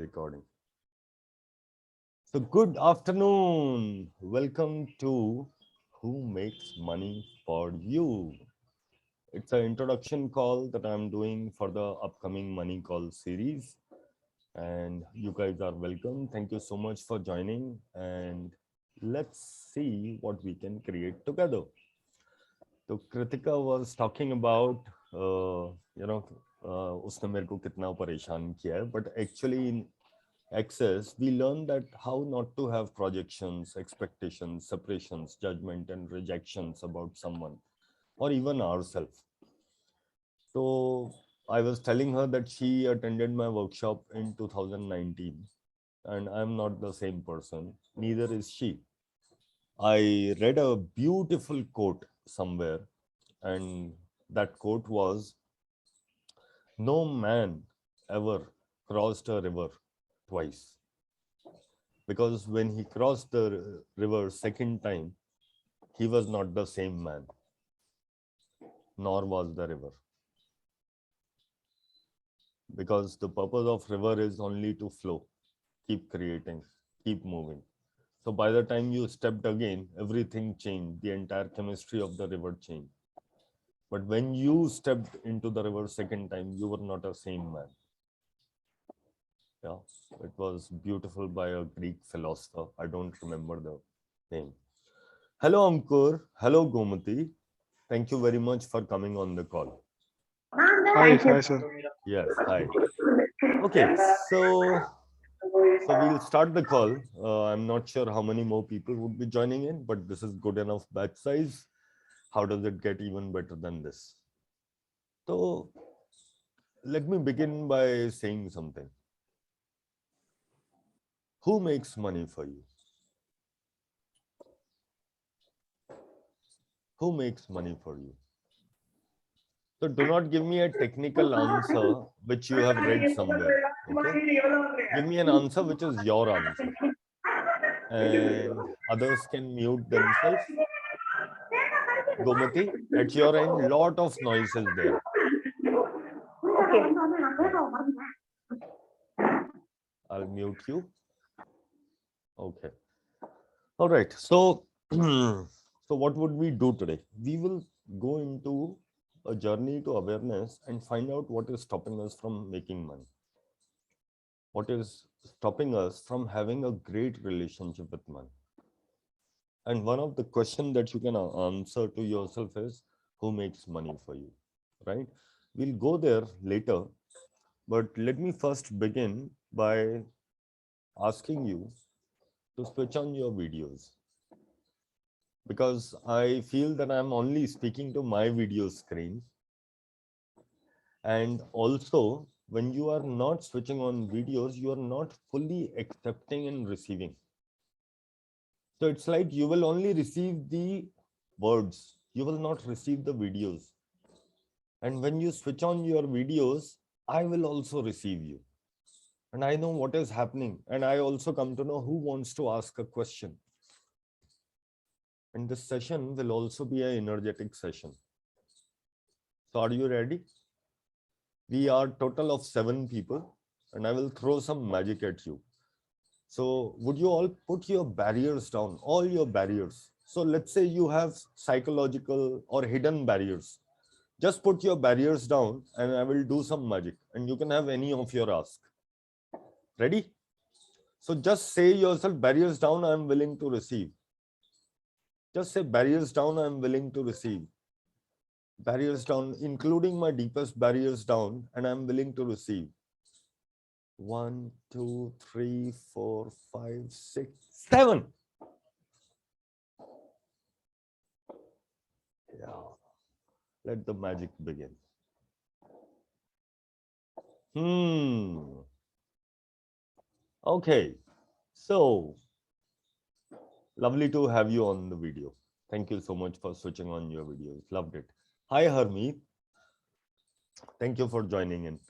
recording. So good afternoon. Welcome to Who Makes Money for You. It's an introduction call that I'm doing for the upcoming Money Call series. And you guys are welcome. Thank you so much for joining. And let's see what we can create together. So Kritika was talking about, उसने मेरे को कितना परेशान किया है. But actually in Access, we learn that how not to have projections, expectations, separations, judgment, and rejections about someone or even ourselves. So I was telling her that she attended my workshop in 2019, and I'm not the same person, neither is she. I read a beautiful quote somewhere, and that quote was, "No man ever crossed a river twice." Because when he crossed the river second time, he was not the same man, nor was the river. Because the purpose of river is only to flow, keep creating, keep moving. So by the time you stepped again, everything changed. The entire chemistry of the river changed. But when you stepped into the river second time, you were not a same man. Yeah, it was beautiful by a Greek philosopher. I don't remember the name. Hello, Ankur. Hello, Gomati. Thank you very much for coming on the call. Hi, sir. Yes, hi. Okay, so we'll start the call. I'm not sure how many more people would be joining in, but this is good enough batch size. How does it get even better than this? So let me begin by saying something. Who makes money for you? Who makes money for you? So do not give me a technical answer which you have read somewhere. Okay? Give me an answer which is your answer. And others can mute themselves. Gomati, at your end, lot of noise is there. I'll mute you. Okay. All right. So, so what would we do today? We will go into a journey to awareness and find out what is stopping us from making money. What is stopping us from having a great relationship with money? And one of the questions that you can answer to yourself is, who makes money for you, right? We'll go there later, but let me first begin by asking you to switch on your videos, because I feel that I'm only speaking to my video screen. And also, when you are not switching on videos, you are not fully accepting and receiving. So it's like you will only receive the words, you will not receive the videos. And when you switch on your videos, I will also receive you. And I know what is happening. And I also come to know who wants to ask a question. And this session will also be an energetic session. So are you ready? We are total of 7 people, and I will throw some magic at you. So would you all put your barriers down, all your barriers? So let's say you have psychological or hidden barriers. Just put your barriers down and I will do some magic, and you can have any of your ask. Ready? So just say yourself, barriers down, I am willing to receive. Just say, barriers down, I am willing to receive. Barriers down, including my deepest barriers down, and I am willing to receive. 1, 2, 3, 4, 5, 6, 7. Yeah. Let the magic begin. Okay. So lovely to have you on the video. Thank you so much for switching on your videos. Loved it. Hi, Harmeet. Thank you for joining in.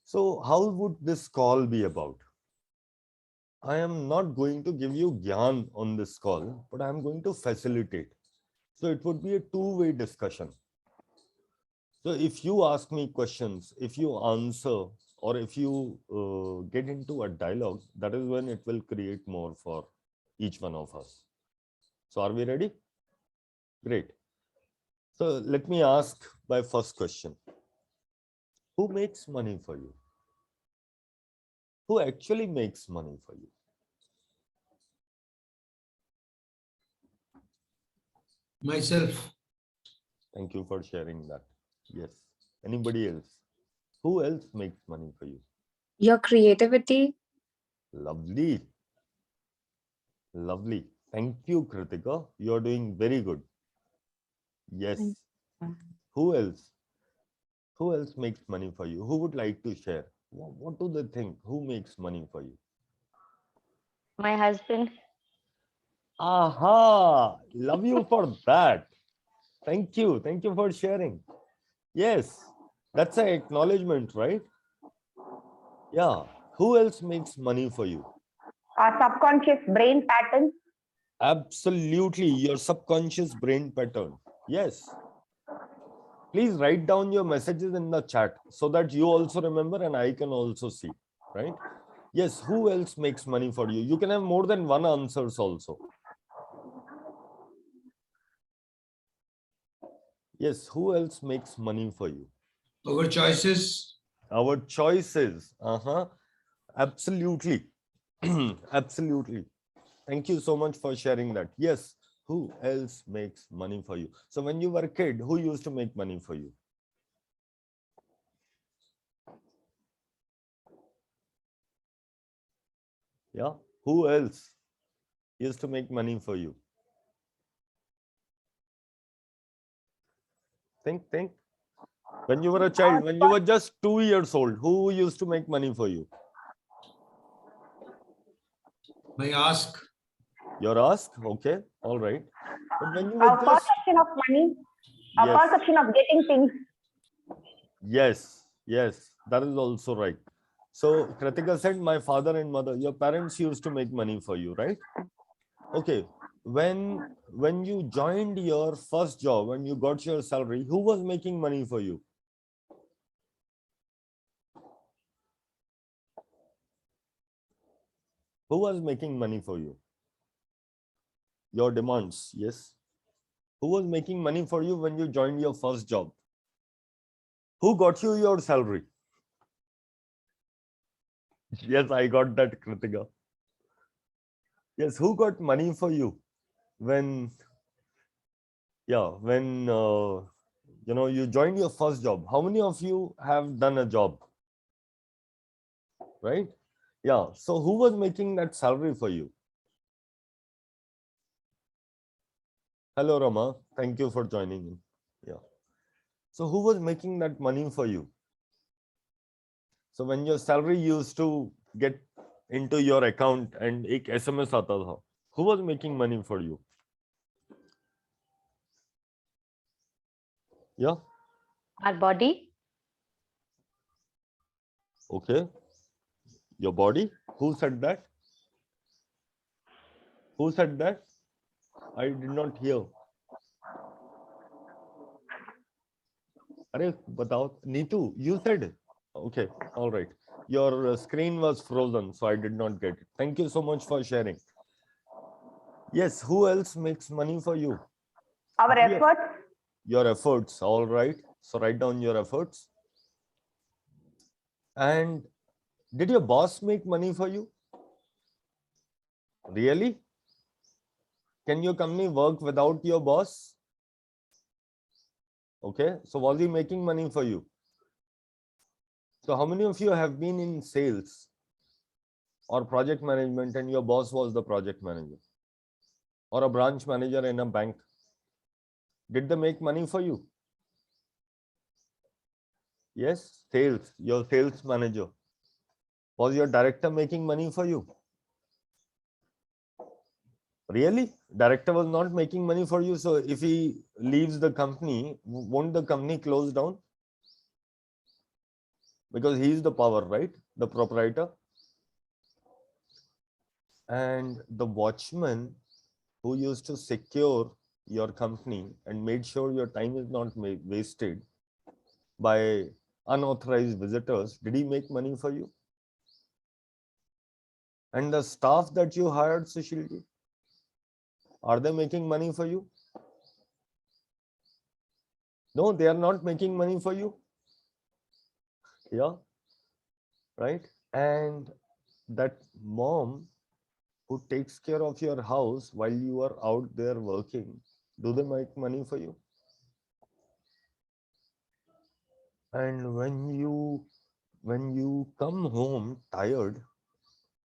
So how would this call be about? I am not going to give you gyan on this call, but I am going to facilitate. So it would be a two-way discussion. So if you ask me questions, if you answer, or if you get into a dialogue, that is when it will create more for each one of us. So are we ready? Great. So let me ask my first question. Who makes money for you? Who actually makes money for you? Myself. Thank you for sharing that. Yes. Anybody else? Who else makes money for you? Your creativity. Lovely. Lovely. Thank you, Kritika. You're doing very good. Yes. Who else? Who else makes money for you? Who would like to share? What do they think? Who makes money for you? My husband. Aha! Love you for that. Thank you. Thank you for sharing. Yes, that's an acknowledgement, right? Yeah. Who else makes money for you? Our subconscious brain pattern. Absolutely. Your subconscious brain pattern. Yes. Please write down your messages in the chat so that you also remember and I can also see, right? Yes. Who else makes money for you? You can have more than one answers also. Yes. Who else makes money for you? Our choices. Our choices. Absolutely. Absolutely. Thank you so much for sharing that. Yes. Who else makes money for you? So when you were a kid, who used to make money for you? Yeah. Who else used to make money for you? Think. When you were a child, when you were just 2 years old, who used to make money for you? My ask. Your ask, okay, all right. But when you were Our just perception of money. Our yes, perception of getting things. yes, that is also right. So Kritika said, my father and mother, your parents used to make money for you, right? Okay. When you joined your first job, when you got your salary, who was making money for you? Who was making money for you? Your demands, yes. Who was making money for you when you joined your first job? Who got you your salary? Yes, I got that, Kritika. Yes, who got money for you when, yeah, when you joined your first job? How many of you have done a job? Right? Yeah. So who was making that salary for you? Hello, Rama. Thank you for joining in. Yeah. So who was making that money for you? So when your salary used to get into your account and एक SMS आता था, who was making money for you? Yeah. Our body. Okay. Your body. Who said that? Who said that? I did not hear. Arey, batao. Neetu, you said. Okay. All right. Your screen was frozen, so I did not get it. Thank you so much for sharing. Yes. Who else makes money for you? Our Yeah. efforts. Your efforts. All right. So write down your efforts. And did your boss make money for you? Really? Can your company work without your boss? Okay. So was he making money for you? So how many of you have been in sales or project management and your boss was the project manager or a branch manager in a bank? Did they make money for you? Yes, sales, your sales manager. Was your director making money for you? Really? Director was not making money for you. So if he leaves the company, won't the company close down? Because he is the power, right? The proprietor. And the watchman who used to secure your company and made sure your time is not wasted by unauthorized visitors, did he make money for you? And the staff that you hired, Sushilji, are they making money for you? No, they are not making money for you. Yeah, right. And that mom who takes care of your house while you are out there working, do they make money for you? And when you come home tired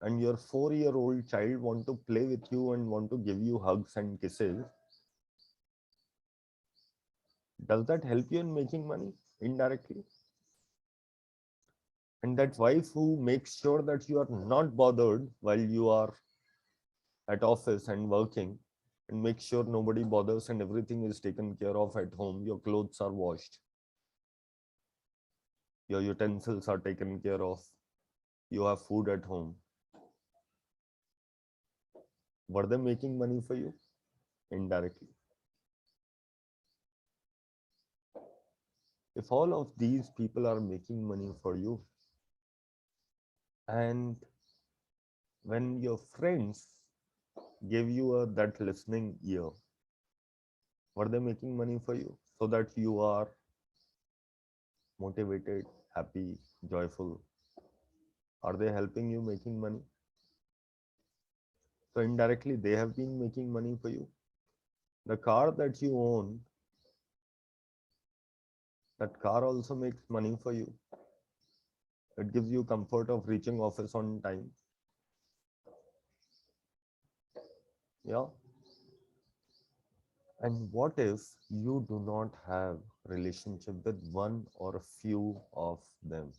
and your 4-year-old child want to play with you and want to give you hugs and kisses, does that help you in making money indirectly? And that wife who makes sure that you are not bothered while you are at office and working, and make sure nobody bothers and everything is taken care of at home, your clothes are washed, your utensils are taken care of, you have food at home, were they making money for you? Indirectly. If all of these people are making money for you, and when your friends gave you that listening ear, were they making money for you so that you are motivated, happy, joyful? Are they helping you making money? So indirectly, they have been making money for you. The car that you own, that car also makes money for you. It gives you comfort of reaching office on time. Yeah. And what if you do not have relationship with one or a few of them,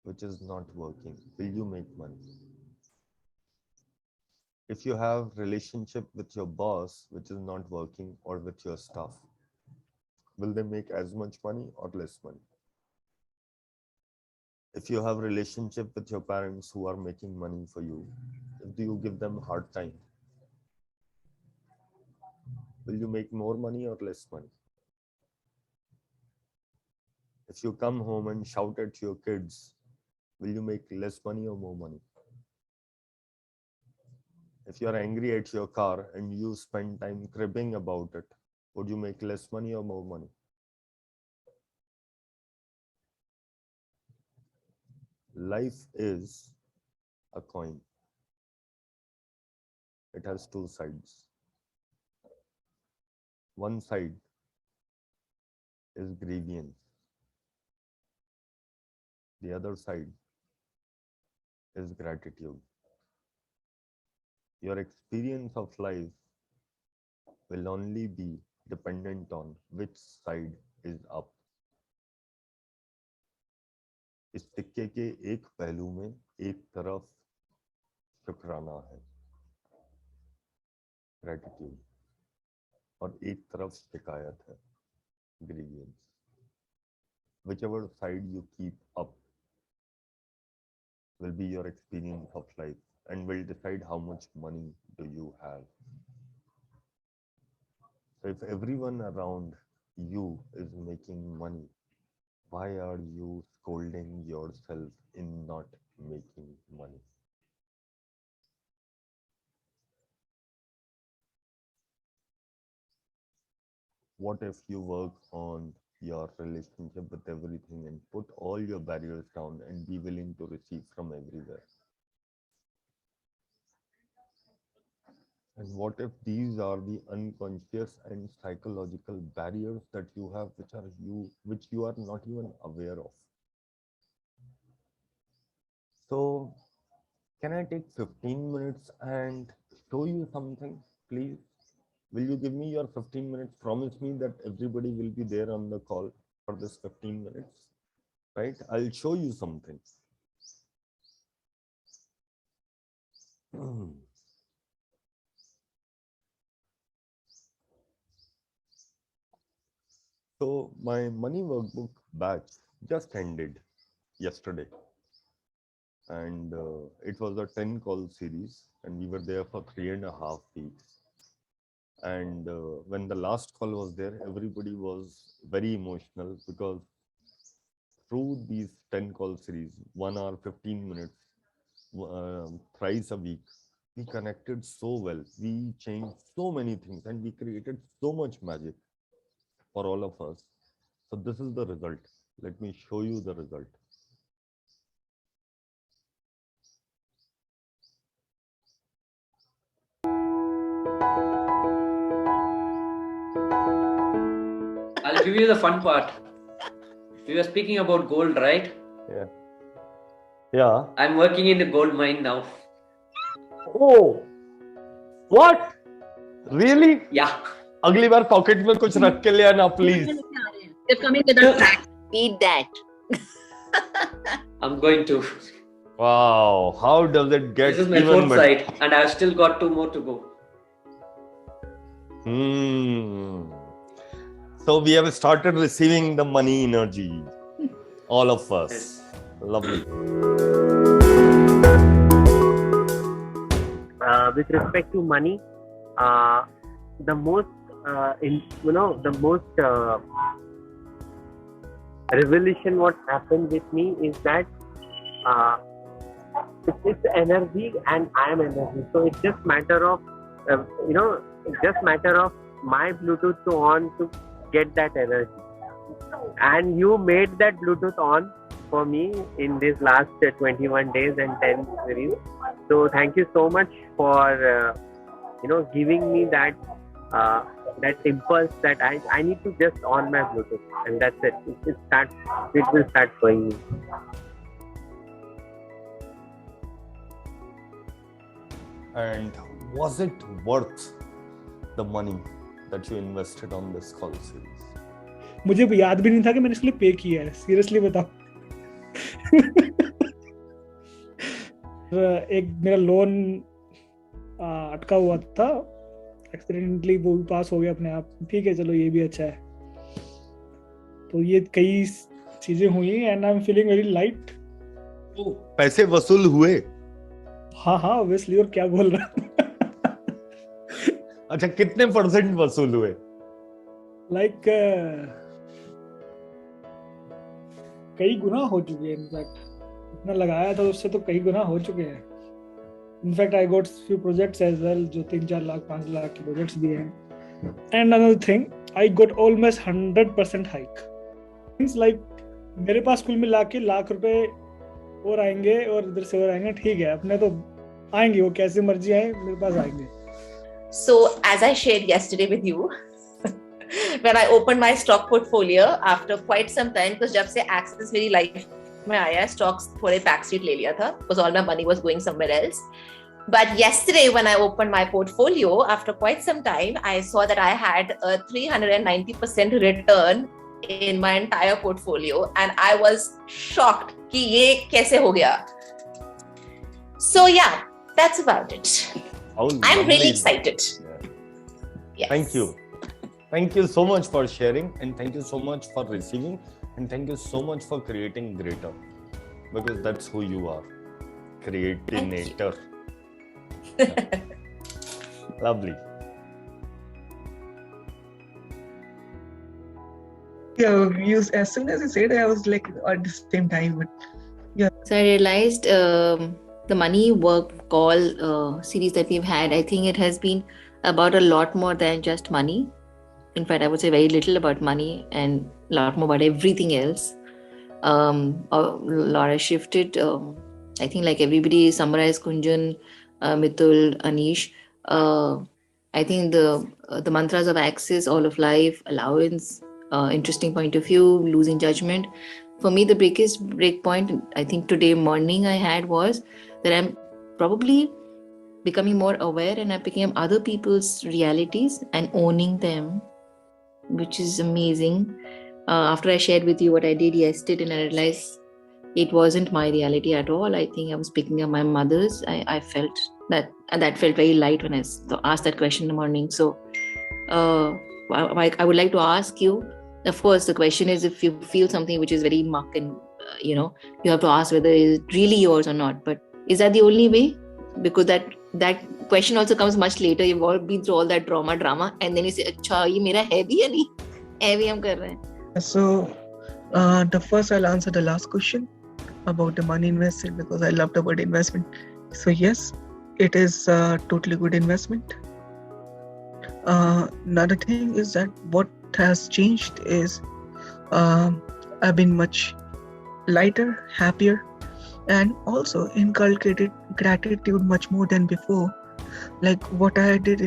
which is not working? Will you make money? If you have relationship with your boss, which is not working, or with your staff, will they make as much money or less money? If you have relationship with your parents who are making money for you, do you give them hard time? Will you make more money or less money? If you come home and shout at your kids, will you make less money or more money? If you are angry at your car and you spend time cribbing about it, would you make less money or more money? Life is a coin. It has two sides. One side is grievance. The other side is gratitude. Your experience of life will only be dependent on which side is up. इस सिक्के के एक पहलू में एक तरफ शुक्राना है, ग्रेटिट्यूड, और एक तरफ शिकायत है, grievance. Whichever side you keep up will be your experience of life and will decide how much money do you have. So if everyone around you is making money, why are you scolding yourself in not making money? What if you work on your relationship with everything and put all your barriers down and be willing to receive from everywhere? And what if these are the unconscious and psychological barriers that you have, which you are not even aware of? So, can I take 15 minutes and show you something, please? Will you give me your 15 minutes? Promise me that everybody will be there on the call for this 15 minutes, right? I'll show you something. So my money workbook batch just ended yesterday, and it was a 10 call series, and we were there for 3.5 weeks. And when the last call was there, everybody was very emotional because through these 10 call series, 1 hour, 15 minutes, thrice a week, we connected so well. We changed so many things and we created so much magic for all of us. So this is the result. Let me show you the result. I'll give you the fun part. We were speaking about gold, right? Yeah. Yeah. I'm working in the gold mine now. Oh, what? Really? Yeah. अगली बार pocket में कुछ रख के ले आना please. They're coming with a fact. Eat that. I'm going to. Wow, how does it get This is my even fourth better? site, and I've still got 2 more to go. So we have started receiving the money energy, all of us. Yes. Lovely. With respect to money, the most revelation what happened with me is that it's energy and I am energy. So it's just matter of my Bluetooth to on to get that energy. And you made that Bluetooth on for me in these last 21 days and 10 series. So thank you so much for giving me that impulse that I need to just on my Bluetooth, and that's it. It will start going me. And was it worth the money that you invested on this call series? मुझे याद भी नहीं था कि मैंने इसके लिए पे किया है. सीरियसली बताओ. एक मेरा लोन अटका हुआ था, एक्सीडेंटली वो भी पास हो गया अपने आप. ठीक है, चलो ये भी अच्छा है. तो ये कई चीजें हुई and I am feeling very light. पैसे वसूल हुए? हाँ ऑब्वियसली. और क्या बोल रहा. अच्छा, कितने % वसूल हुए? लाइक कई गुना हो चुके हैं. इनफैक्ट इतना लगाया था उससे तो कई गुना हो चुके हैं. In fact I got few projects as well जो 3-4 लाख 5 लाख के प्रोजेक्ट्स दिए हैं. And another thing, I got almost 100% hike. Means like मेरे पास कुल मिला के लाख रुपए और आएंगे और इधर से और आएंगे. ठीक है, अपने तो आएंगे, वो कैसे मर्जी आए मेरे पास आएंगे. So, as I shared yesterday with you, when I opened my stock portfolio after quite some time, because जब से Access मेरी life में आया, stocks थोड़े backseat ले लिया था, because all my money was going somewhere else. But yesterday, when I opened my portfolio, after quite some time, I saw that I had a 390% return in my entire portfolio, and I was shocked कि ये कैसे हो गया. So yeah, that's about it. I'm really excited. Yeah. Yes. Thank you. Thank you so much for sharing, and thank you so much for receiving, and thank you so much for creating greater, because that's who you are. Creatinator. Lovely. Yeah, as soon as you said, I was like at the same time, but yeah. So I realized the money work call series that we've had, I think it has been about a lot more than just money. In fact, I would say very little about money and a lot more about everything else. Laura shifted, I think like everybody summarized Kunjan, Mitul, Anish. I think the mantras of access, all of life, allowance, interesting point of view, losing judgment. For me, the biggest break point, I think today morning I had was that I'm probably becoming more aware and I'm picking up other people's realities and owning them, which is amazing. After I shared with you what I did yesterday and I realized it wasn't my reality at all. I think I was picking up my mother's. I felt that, and that felt very light when I asked that question in the morning. So I would like to ask you, of course, the question is if you feel something which is very muck and, you have to ask whether it's really yours or not. But is that the only way? Because that question also comes much later. You've all been through all that drama, and then you say, "Acha, ye mera hai bhi ya nahi? Hai bhi hum kar rahe hain." So The first, I'll answer the last question about the money invested because I love the word investment. So yes, it is a totally good investment. Another thing is that what has changed is I've been much lighter, happier, and also inculcated gratitude much more than before. Like what I did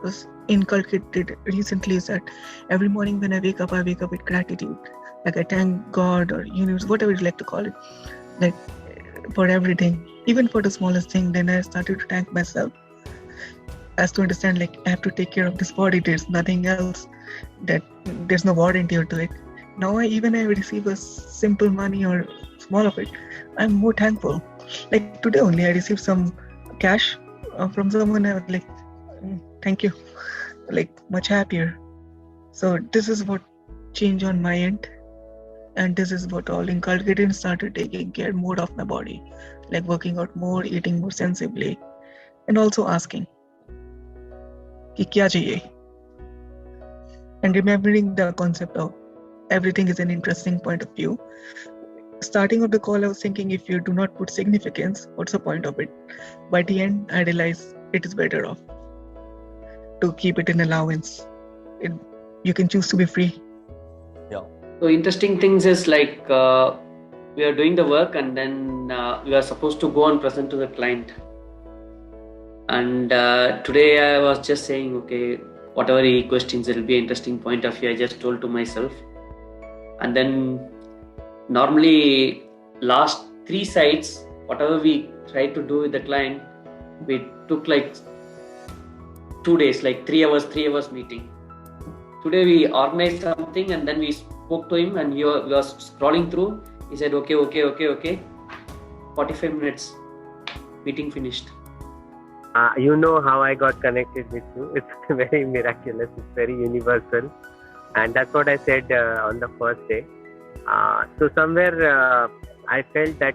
was inculcated recently is that every morning when I wake up with gratitude. Like I thank God or universe, whatever you like to call it, like for everything, even for the smallest thing. Then I started to thank myself as to understand like I have to take care of this body. There's nothing else, that there's no warranty to it. Now I receive a simple money or small of it, I'm more thankful. Like today only I received some cash from someone. I was like, thank you, like much happier. So this is what changed on my end, and this is what all inculcated and started taking care more of my body, like working out more, eating more sensibly, and also asking कि क्या चाहिए, and remembering the concept of everything is an interesting point of view. Starting of the call, I was thinking if you do not put significance, what's the point of it? By the end, I realized it is better off to keep it in allowance. You can choose to be free. Yeah. So interesting things is like we are doing the work and then we are supposed to go and present to the client. And today I was just saying, okay, whatever he questions, it will be an interesting point of view. I just told to myself. And then normally last 3 sites, whatever we tried to do with the client, we took like 2 days, like 3 hours meeting. Today we organized something and then we spoke to him and we was scrolling through. He said, okay. 45 minutes, meeting finished. You know how I got connected with you. It's very miraculous. It's very universal. And that's what I said on the first day. So somewhere I felt that,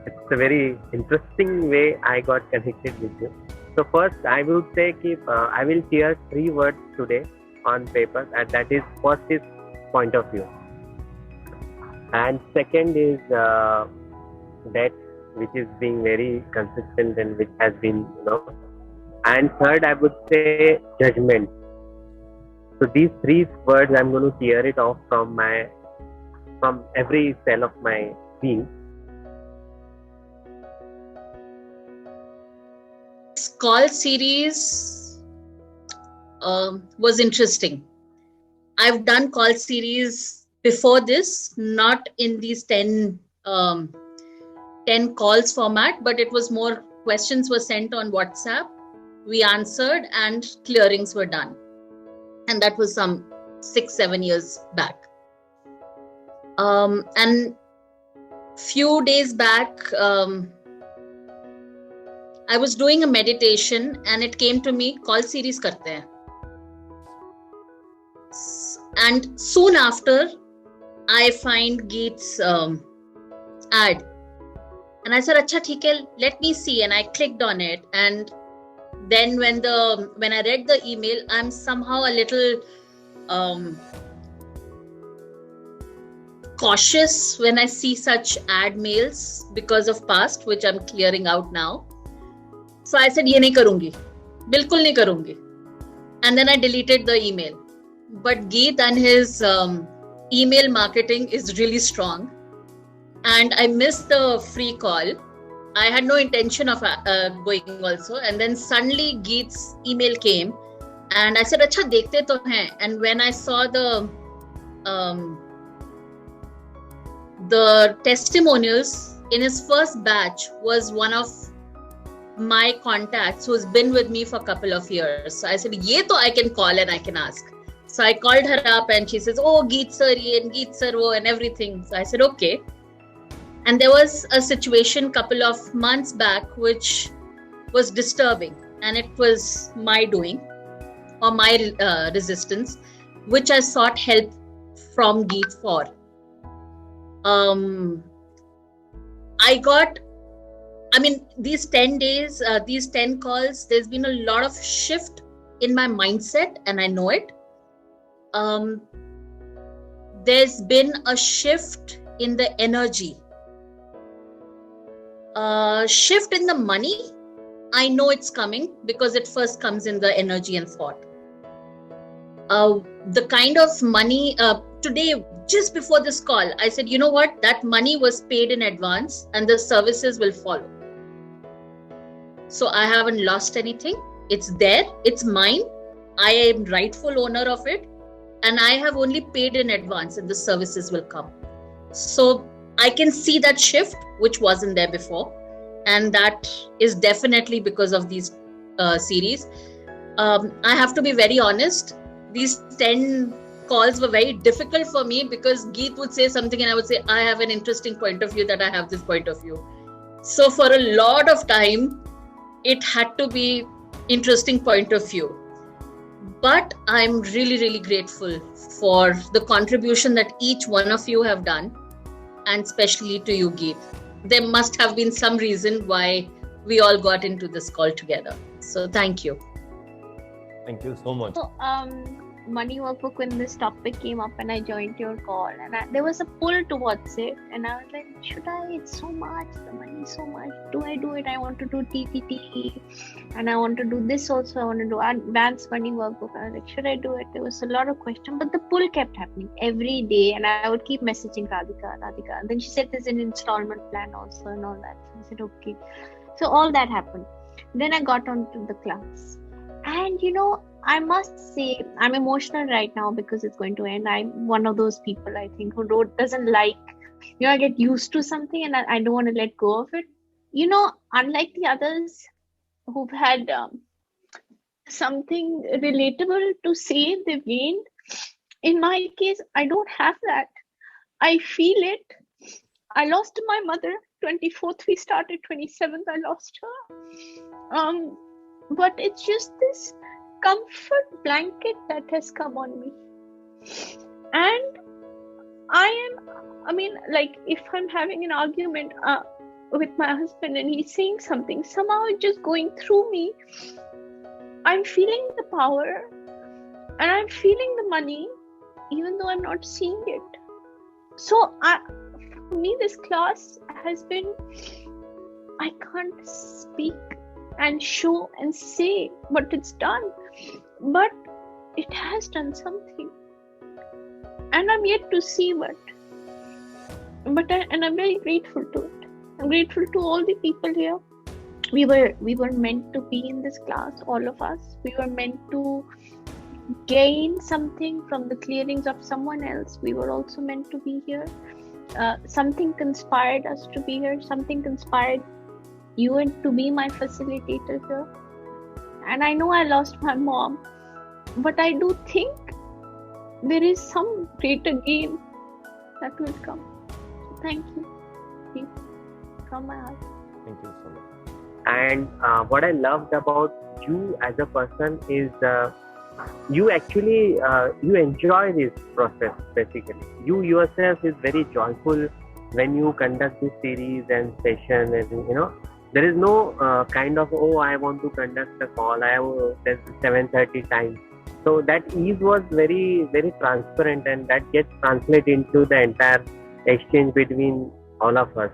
it's a very interesting way I got connected with you. So first I would say I will share 3 words today on paper, and that is, first is point of view. And second is debt, which is being very consistent and which has been, and third I would say judgment. So these 3 words I'm going to hear it off from every cell of my being. This call series was interesting. I've done call series before this, not in these 10 calls format, but it was more questions were sent on WhatsApp. We answered and clearings were done. And that was some 6-7 years back. And few days back, I was doing a meditation and it came to me, call series karte hain. And soon after, I find Geet's ad. And I said, acha, theek hai, let me see. And I clicked on it. And then when I read the email, I'm somehow a little cautious when I see such ad mails because of past, which I'm clearing out now. So I said, ye nahi karungi. Bilkul nahi karungi. And then I deleted the email. But Geet and his email marketing is really strong. And I missed the free call. I had no intention of going also. And then suddenly Geet's email came. And I said, acha, dekhte to hain. And when I saw the testimonials in his first batch was one of my contacts who's been with me for a couple of years. So I said, ye to I can call and I can ask. So I called her up and she says, oh, Geet sir ye and Geet sir wo and everything. So I said, okay. And there was a situation couple of months back which was disturbing, and it was my doing or my resistance, which I sought help from Geet for. These 10 days, these 10 calls, there's been a lot of shift in my mindset and I know it. there's been a shift in the energy, shift in the money. I know it's coming because it first comes in the energy and thought. The kind of money today, just before this call, I said, you know what, that money was paid in advance and the services will follow. So I haven't lost anything. It's there, it's mine. I am rightful owner of it, and I have only paid in advance and the services will come. So I can see that shift, which wasn't there before. And that is definitely because of these series. I have to be very honest. These 10 calls were very difficult for me because Geet would say something and I would say, I have an interesting point of view, that I have this point of view. So for a lot of time, it had to be interesting point of view. But I'm really, really grateful for the contribution that each one of you have done, and especially to you, Geet. There must have been some reason why we all got into this call together. So thank you. Thank you so much. So, money workbook, when this topic came up and I joined your call, and there was a pull towards it, and I was like, should I? It's so much, the money is so much. Do I do it? I want to do TTT, and I want to do this also. I want to do advanced money workbook. I was like, should I do it? There was a lot of questions, but the pull kept happening every day, and I would keep messaging Radhika. And then she said there's an installment plan also and all that. So I said, okay. So all that happened. Then I got onto the class. And I must say, I'm emotional right now because it's going to end. I'm one of those people, I think, who doesn't like, I get used to something and I don't want to let go of it. Unlike the others who've had something relatable to say they've gained, in my case, I don't have that. I feel it. I lost my mother. 24th we started, 27th I lost her. But it's just this comfort blanket that has come on me. And if I'm having an argument with my husband and he's saying something, somehow it's just going through me. I'm feeling the power and I'm feeling the money, even though I'm not seeing it. So for me, this class has been, I can't speak and show and say what it's done, but it has done something, and I'm yet to see what. But I'm very grateful to it. I'm grateful to all the people here. We were meant to be in this class, all of us. We were meant to gain something from the clearings of someone else. We were also meant to be here. Something conspired us to be here. Something conspired you and to be my facilitator here. And I know I lost my mom, but I do think there is some greater gain that will come. So thank you from my heart. Thank you so much. And what I loved about you as a person is you actually you enjoy this process. Basically, you yourself is very joyful when you conduct this series and session, and there is no kind of, I want to conduct a call, there's 7:30 time. So that ease was very, very transparent, and that gets translated into the entire exchange between all of us.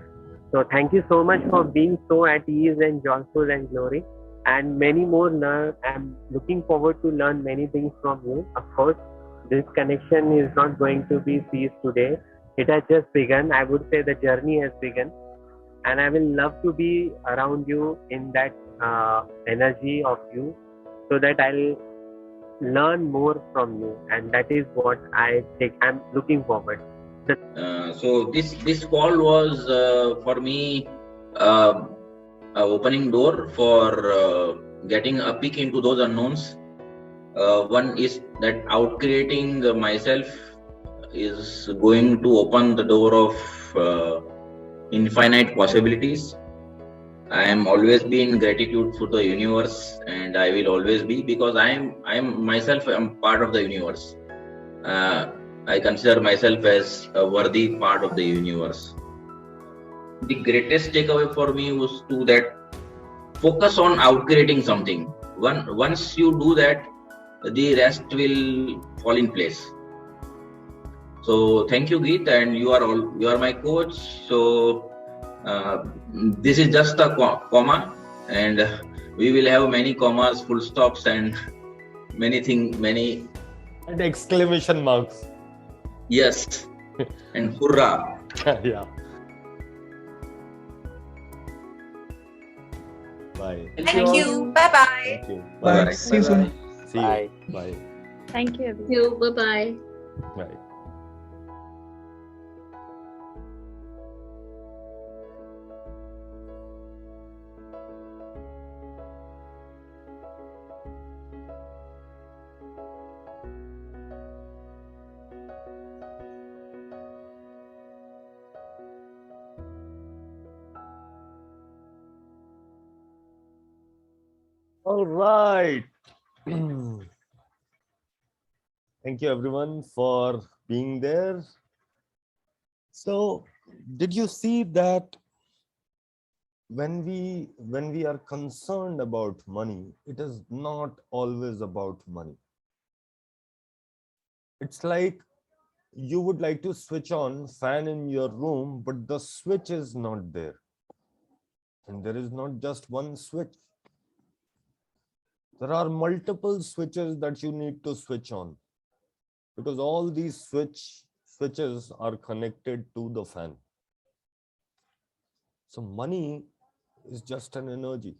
So thank you so much for being so at ease and joyful and glory, and many more learn. I'm looking forward to learn many things from you. Of course, this connection is not going to be ceased today. It has just begun. I would say the journey has begun. And I will love to be around you in that energy of you, so that I'll learn more from you. And that is what I'm looking forward. So this call was for me a opening door for getting a peek into those unknowns. One is that outcreating myself is going to open the door of infinite possibilities. I am always be in gratitude for the universe, and I will always be, because I am myself part of the universe. I consider myself as a worthy part of the universe. The greatest takeaway for me was to that focus on outcreating something. Once you do that, the rest will fall in place. So thank you, Geet, and you are my coach. So this is just a comma, and we will have many commas, full stops, and many And exclamation marks. yes, and hurrah. Yeah. Bye. Thank you. Bye-bye. Thank you. Bye. Bye. See you soon. See you. Bye. Thank you, everyone. Thank you. Bye-bye. Bye. All right. Thank you everyone for being there. So, did you see that when we are concerned about money, it is not always about money. It's like you would like to switch on fan in your room, but the switch is not there. And there is not just one switch. There are multiple switches that you need to switch on, because all these switches are connected to the fan. So money is just an energy,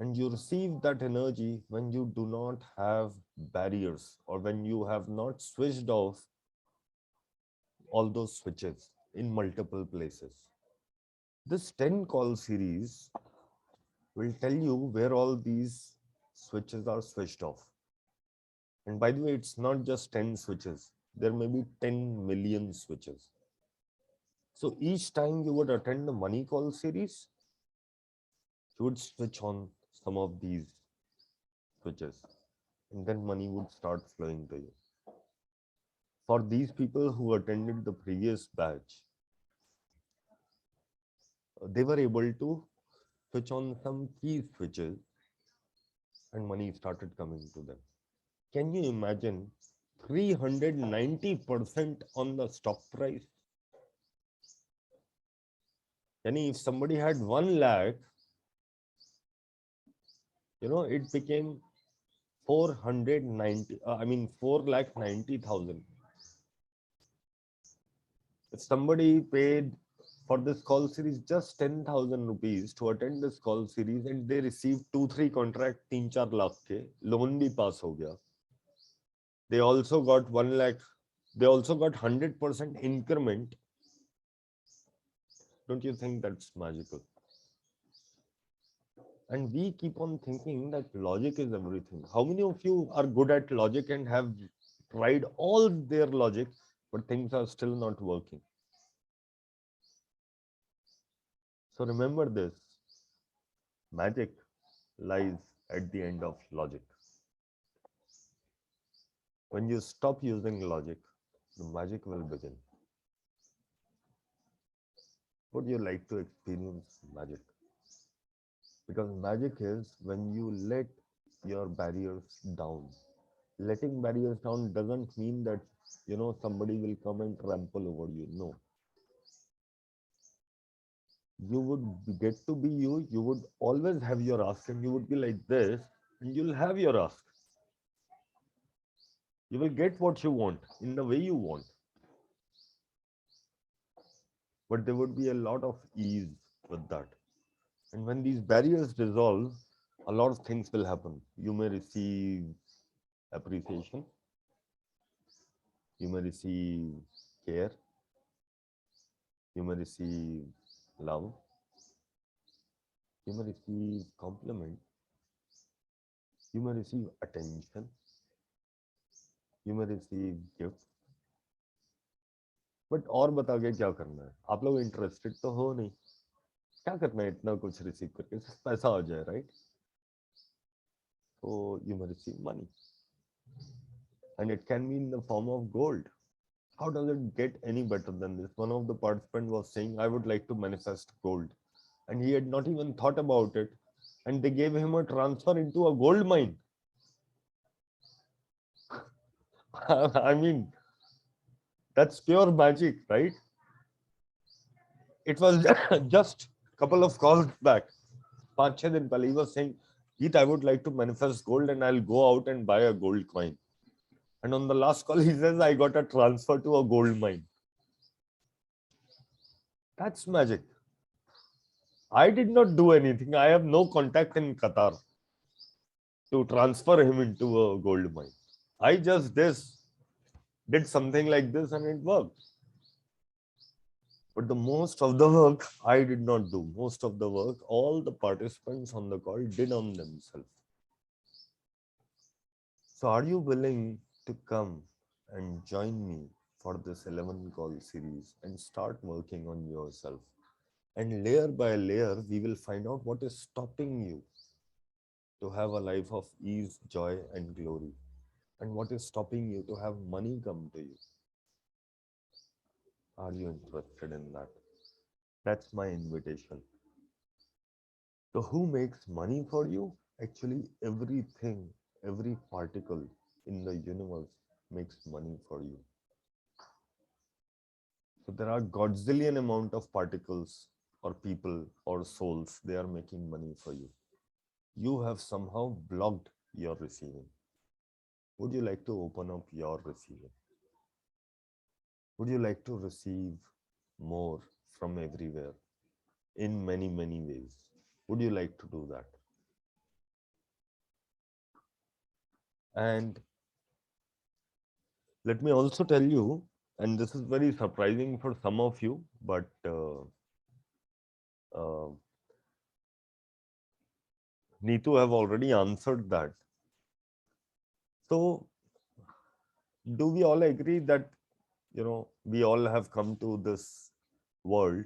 and you receive that energy when you do not have barriers, or when you have not switched off all those switches in multiple places. This 10 call series will tell you where all these switches are switched off. And by the way, it's not just 10 switches. There may be 10 million switches. So each time you would attend the money call series, you would switch on some of these switches, and then money would start flowing to you. For these people who attended the previous batch, they were able to switch on some key switches and money started coming to them. Can you imagine 390% on the stock price? Yani if somebody had 1 lakh, it became 4,90,000. If somebody paid for this call series just 10,000 rupees to attend this call series, and they received 2-3 contract 3-4 lakh ke, loan bhi pass ho gaya. They also got 1 lakh. They also got 100% increment. Don't you think that's magical? And we keep on thinking that logic is everything. How many of you are good at logic and have tried all their logic, but things are still not working? So remember this, magic lies at the end of logic. When you stop using logic, the magic will begin. Would you like to experience magic? Because magic is when you let your barriers down. Letting barriers down doesn't mean that, somebody will come and trample over you. No. You would get to be you. You would always have your ask, and you would be like this, and you'll have your ask. You will get what you want in the way you want. But there would be a lot of ease with that. And when these barriers dissolve, a lot of things will happen. You may receive appreciation. You may receive care. You may receive love. You may receive compliment. You may receive attention. You may receive gifts. But और बता के क्या करना है? आप लोग interested तो हो नहीं, क्या करना है इतना कुछ रिसीव करके? पैसा आ जाए, right? So you may receive money, and it can be in the form of gold. How does it get any better than this? One of the participants was saying, I would like to manifest gold, and he had not even thought about it, and they gave him a transfer into a gold mine. I mean, That's pure magic, right? It was just a couple of calls back. 5-6 दिन पहले, he was saying, Geet, I would like to manifest gold and I'll go out and buy a gold coin. And on the last call, he says, I got a transfer to a gold mine. That's magic. I did not do anything. I have no contact in Qatar to transfer him into a gold mine. I just did something like this and it worked. But the most of the work I did not do. Most of the work, all the participants on the call did on themselves. So are you willing to come and join me for this 11 call series and start working on yourself? And layer by layer, we will find out what is stopping you to have a life of ease, joy, and glory. And what is stopping you to have money come to you. Are you interested in that? That's my invitation. So who makes money for you? Actually, everything, every particle in the universe makes money for you. So there are godzillion amount of particles or people or souls, they are making money for you. You have somehow blocked your receiving. Would you like to open up your receiving? Would you like to receive more from everywhere in many, many ways? Would you like to do that? And let me also tell you, and this is very surprising for some of you, but Neetu have already answered that. So, do we all agree that, we all have come to this world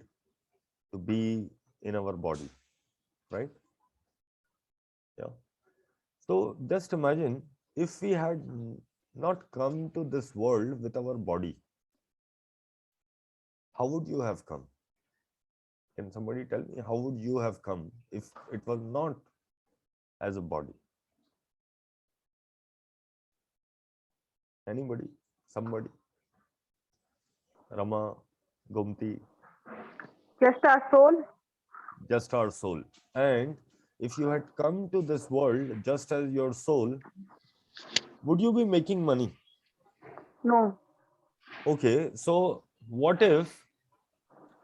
to be in our body, right? Yeah. So just imagine if we had not come to this world with our body, how would you have come? Can somebody tell me how would you have come if it was not as a body? Anybody? Somebody? Rama, Gomti? Just our soul. Just our soul. And if you had come to this world just as your soul, would you be making money? No. Okay, so what if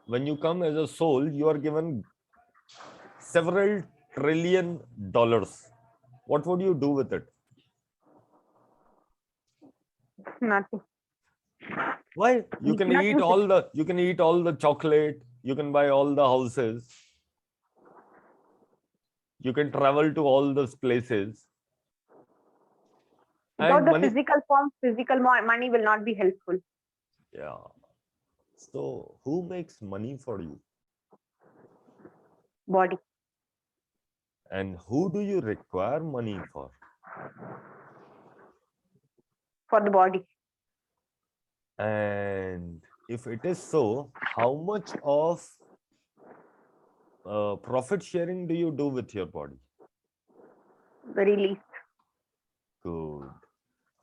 when you come as a soul, you are given several trillion dollars? What would you do with it? Nothing. Why? You can Not eat use all the chocolate, you can buy all the houses, you can travel to all those places. Without And the money, physical form, physical money will not be helpful. yeah. So who makes money for you? Body. And who do you require money for? For the body. And if it is so, how much of profit sharing do you do with your body? Very least. Good.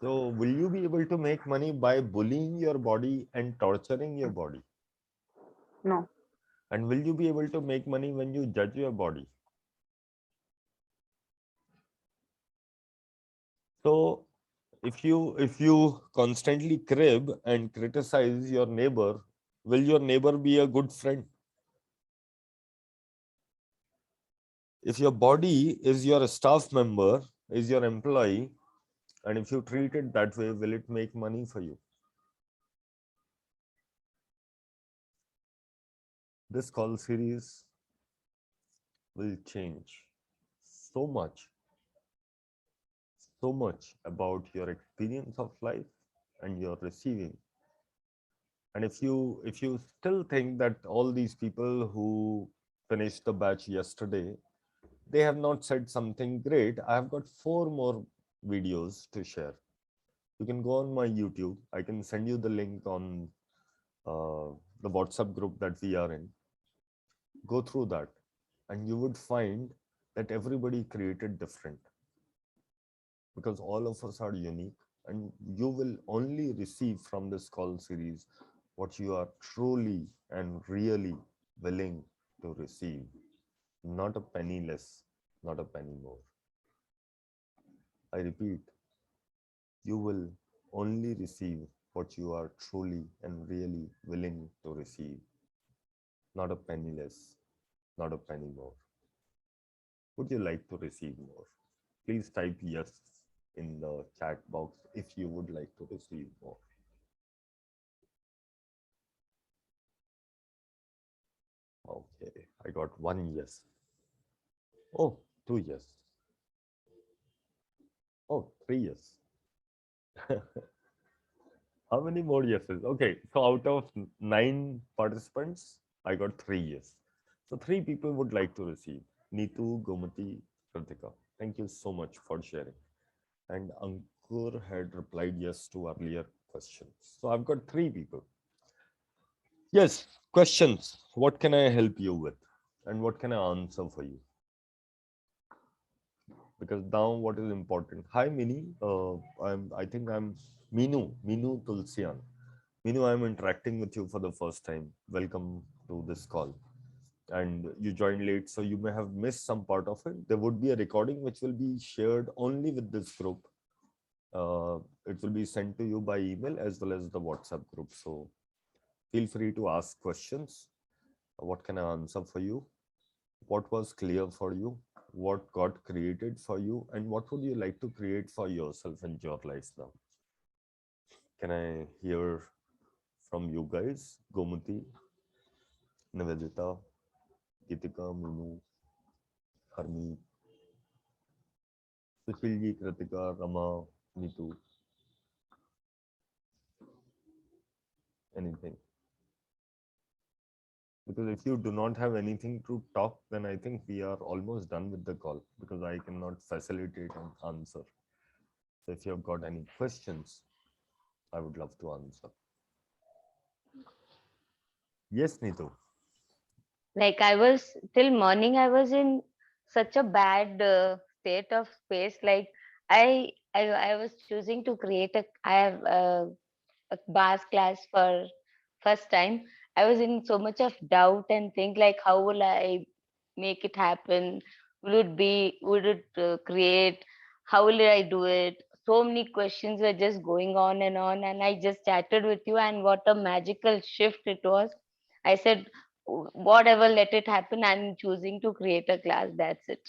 So will you be able to make money by bullying your body and torturing your body? No. And will you be able to make money when you judge your body? So if you constantly crib and criticize your neighbor, will your neighbor be a good friend? If your body is your staff member, is your employee, and if you treat it that way, will it make money for you? This call series will change so much about your experience of life and your receiving. And if you still think that all these people who finished the batch yesterday, they have not said something great, I have got 4 more videos to share. You can go on my YouTube. I can send you the link on the WhatsApp group that we are in. Go through that and you would find that everybody created different, because all of us are unique and you will only receive from this call series what you are truly and really willing to receive. Not a penny less, not a penny more. I repeat, you will only receive what you are truly and really willing to receive. Not a penny less, not a penny more. Would you like to receive more? Please type yes in the chat box if you would like to receive more. Okay, I got one yes. Oh, two yes. Oh, three yes. How many more yeses? Okay, so out of 9 participants, I got 3 yes. So 3 people would like to receive. Neetu, Gomati, Kritika. Thank you so much for sharing. And Ankur had replied yes to earlier questions. So I've got 3 people. Yes, questions. What can I help you with? And what can I answer for you? Because now what is important? Hi, Mini. I think I'm Minu Tulsian. Minu, I'm interacting with you for the first time. Welcome to this call. And you joined late, so you may have missed some part of it. There would be a recording which will be shared only with this group. It will be sent to you by email as well as the WhatsApp group. So feel free to ask questions. What can I answer for you? What was clear for you? What got created for you? And what would you like to create for yourself in your life now? Can I hear from you guys? Gomati, Nivedita, Gitika, Minu, Harmeet, Sushilji, Kritika, Rama, Neetu. Anything? Because if you do not have anything to talk, then I think we are almost done with the call because I cannot facilitate and answer. So if you have got any questions, I would love to answer. Yes, Neetu. Like I was till morning, I was in such a bad state of space. Like I was choosing to create a. I have a bass class for first time. I was in so much of doubt and think like, how will I make it happen? Would it create? How will I do it? So many questions were just going on, and I just chatted with you, and what a magical shift it was. I said, whatever, let it happen. I'm choosing to create a class. That's it.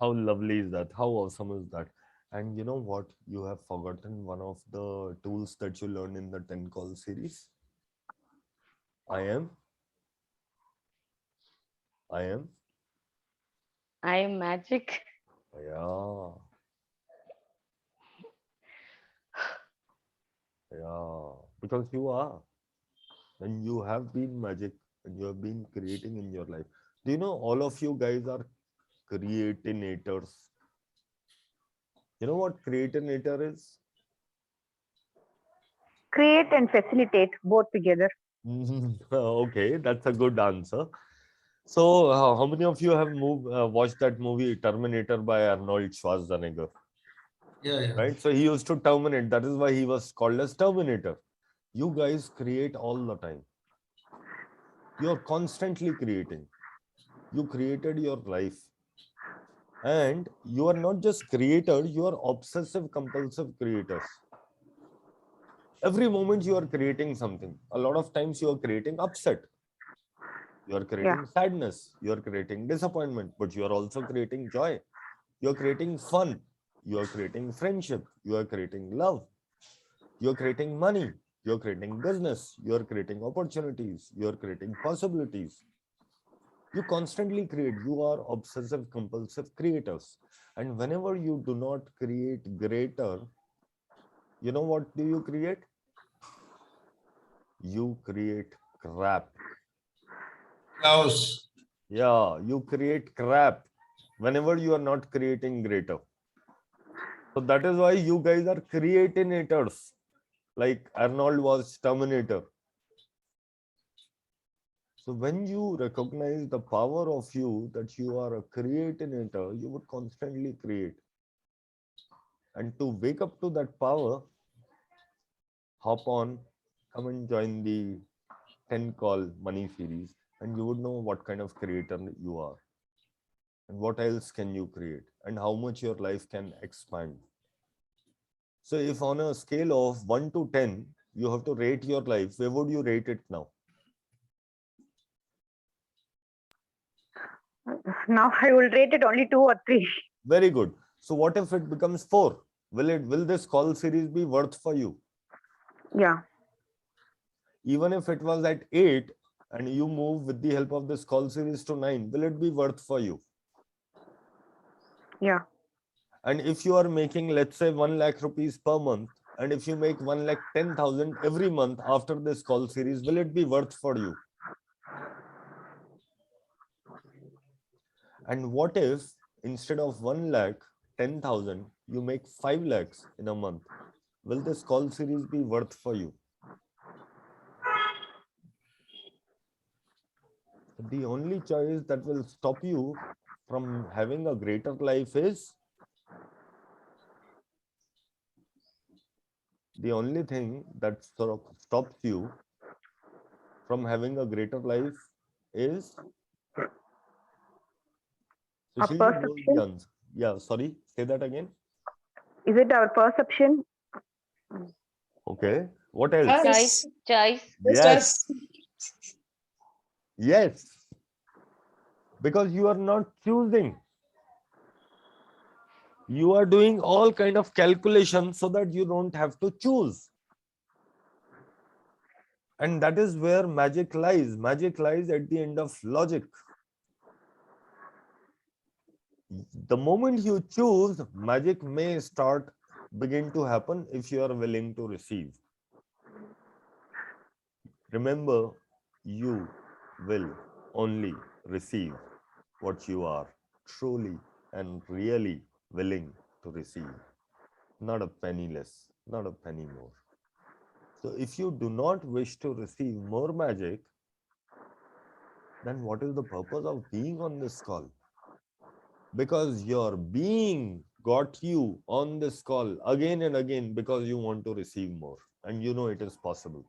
How lovely is that? How awesome is that? And you know what? You have forgotten one of the tools that you learned in the 10 call series. I am. I am magic. Yeah. Yeah. Because you are. And you have been magic and you have been creating in your life. Do you know all of you guys are creatinators? You know what creatinator is? Create and facilitate both together. Okay, that's a good answer. So, how many of you have watched that movie Terminator by Arnold Schwarzenegger? Yeah. Right? So he used to terminate. That is why he was called as Terminator. You guys create all the time. You're constantly creating. You created your life. And you are not just creator, you are obsessive compulsive creators. Every moment you are creating something. A lot of times you are creating upset. You are creating sadness. You are creating disappointment, but you are also creating joy. You are creating fun. You are creating friendship. You are creating love. You are creating money. You are creating business. You are creating opportunities. You are creating possibilities. You constantly create. You are obsessive compulsive creators. And whenever you do not create greater, you know what do you create? You create crap. Chaos. Yeah, you create crap whenever you are not creating greater. So that is why you guys are creatinators. Like Arnold was Terminator. So when you recognize the power of you, that you are a creatinator, you would constantly create. And to wake up to that power, hop on, come and join the 10 call money series, and you would know what kind of creator you are and what else can you create and how much your life can expand. So if on a scale of 1 to 10, you have to rate your life, where would you rate it now? Now I will rate it only 2 or 3. Very good. So what if it becomes 4? Will this call series be worth for you? Yeah. Even if it was at 8 and you move with the help of this call series to 9, will it be worth for you? Yeah. And if you are making, let's say, 1 lakh rupees per month, and if you make 1,10,000 every month after this call series, will it be worth for you? And what if instead of 1,10,000, you make 5 lakhs in a month? Will this call series be worth for you? The only choice that will stop you from having a greater life is, the only thing that stops you from having a greater life is, Our Sushil, you know the perception. answer. Yeah, sorry, say that again. Is it our perception? Okay, what else? Choice. Yes, yes, because you are not choosing. You are doing all kind of calculations so that you don't have to choose. And that is where magic lies. Magic lies at the end of logic. The moment you choose, magic may begin to happen if you are willing to receive. Remember, you will only receive what you are truly and really willing to receive. Not a penny less, not a penny more. So if you do not wish to receive more magic, then what is the purpose of being on this call? Because your being got you on this call again and again because you want to receive more and you know it is possible.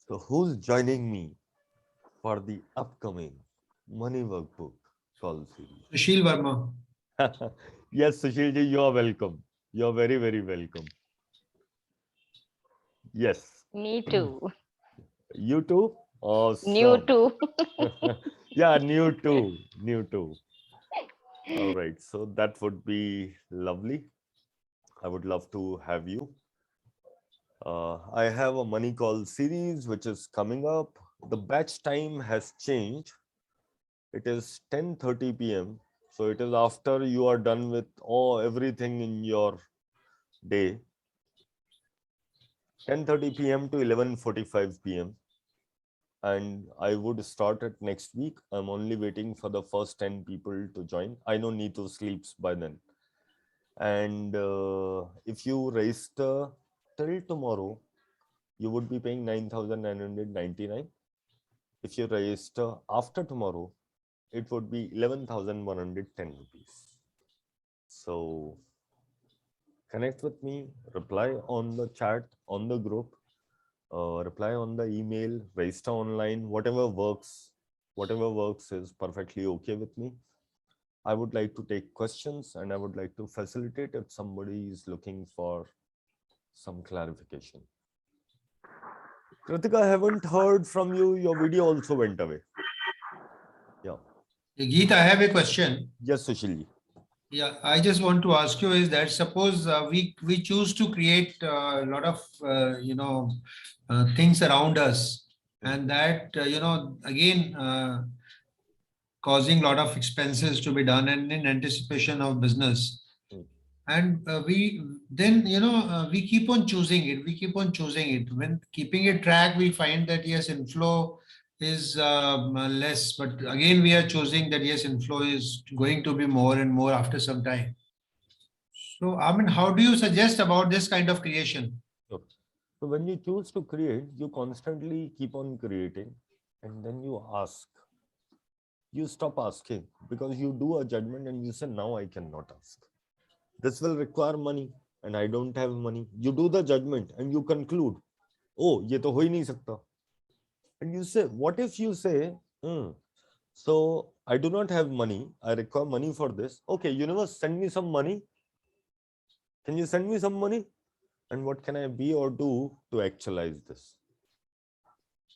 So who's joining me for the upcoming Money Workbook call series? Sushil Verma. Yes, Sushilji, you are welcome. You are very, very welcome. Yes. Me too. You too? Awesome. New too. Yeah, new too. New too. All right. So that would be lovely. I would love to have you. I have a money call series which is coming up. The batch time has changed. It is 10:30 p.m. So it is after you are done with everything in your day. 10:30 p.m. to 11:45 p.m. And I would start it next week. I'm only waiting for the first 10 people to join. I know Neetu sleeps by then. And if you register till tomorrow, you would be paying 9,999. If you register after tomorrow, it would be 11,110 rupees. So connect with me, reply on the chat, on the group, reply on the email, register online, whatever works is perfectly okay with me. I would like to take questions and I would like to facilitate if somebody is looking for some clarification. Kritika, I haven't heard from you. Your video also went away. Yeah. Geet, I have a question. Yes, Sushil. Yeah, I just want to ask you is that suppose we choose to create a lot of things around us, and that again causing a lot of expenses to be done and in anticipation of business. And we then we keep on choosing it. When keeping it track, we find that yes, inflow is less, but again we are choosing that yes, inflow is going to be more and more after some time. So I mean, how do you suggest about this kind of creation? So when you choose to create, you constantly keep on creating, and then you ask, you stop asking because you do a judgment and you say, now I cannot ask. This will require money and I don't have money. You do the judgment and you conclude, oh, ye to ho hi nahi sakta. And you say, what if you say, so I do not have money, I require money for this. Okay, universe, send me some money. Can you send me some money? And what can I be or do to actualize this?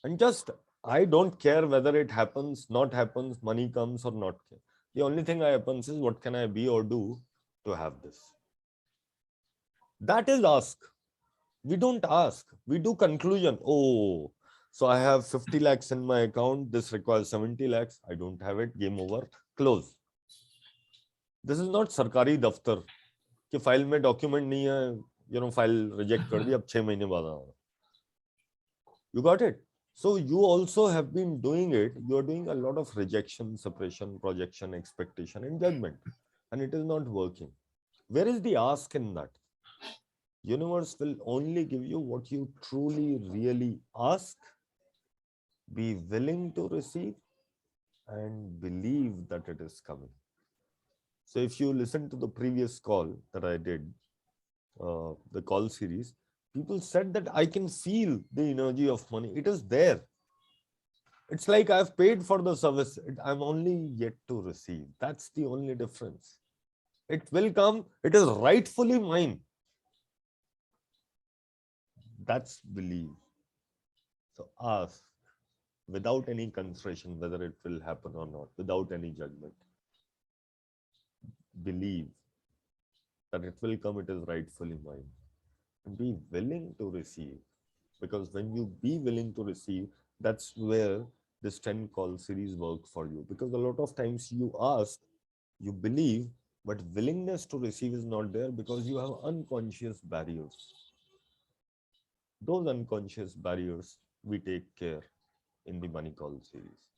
And just, I don't care whether it happens, not happens, money comes or not. The only thing that happens is what can I be or do to have this? That is ask. We don't ask. We do conclusion. Oh, so I have 50 lakhs in my account. This requires 70 lakhs. I don't have it. Game over. Close. This is not sarkari daftar. कि file में document नहीं है, file reject कर दी, अब 6 महीने बाद आना. You got it? So you also have been doing it. You are doing a lot of rejection, suppression, projection, expectation, and judgment, and it is not working. Where is the ask in that? Universe will only give you what you truly, really ask, be willing to receive, and believe that it is coming. So if you listen to the previous call that I did, the call series, people said that I can feel the energy of money. It is there. It's like I've paid for the service. I'm only yet to receive. That's the only difference. It will come. It is rightfully mine. That's belief. So ask without any consideration whether it will happen or not, without any judgment. Believe that it will come. It is rightfully mine. And be willing to receive. Because when you be willing to receive, that's where this 10 call series work for you. Because a lot of times you ask, you believe, but willingness to receive is not there because you have unconscious barriers. Those unconscious barriers we take care in the money call series.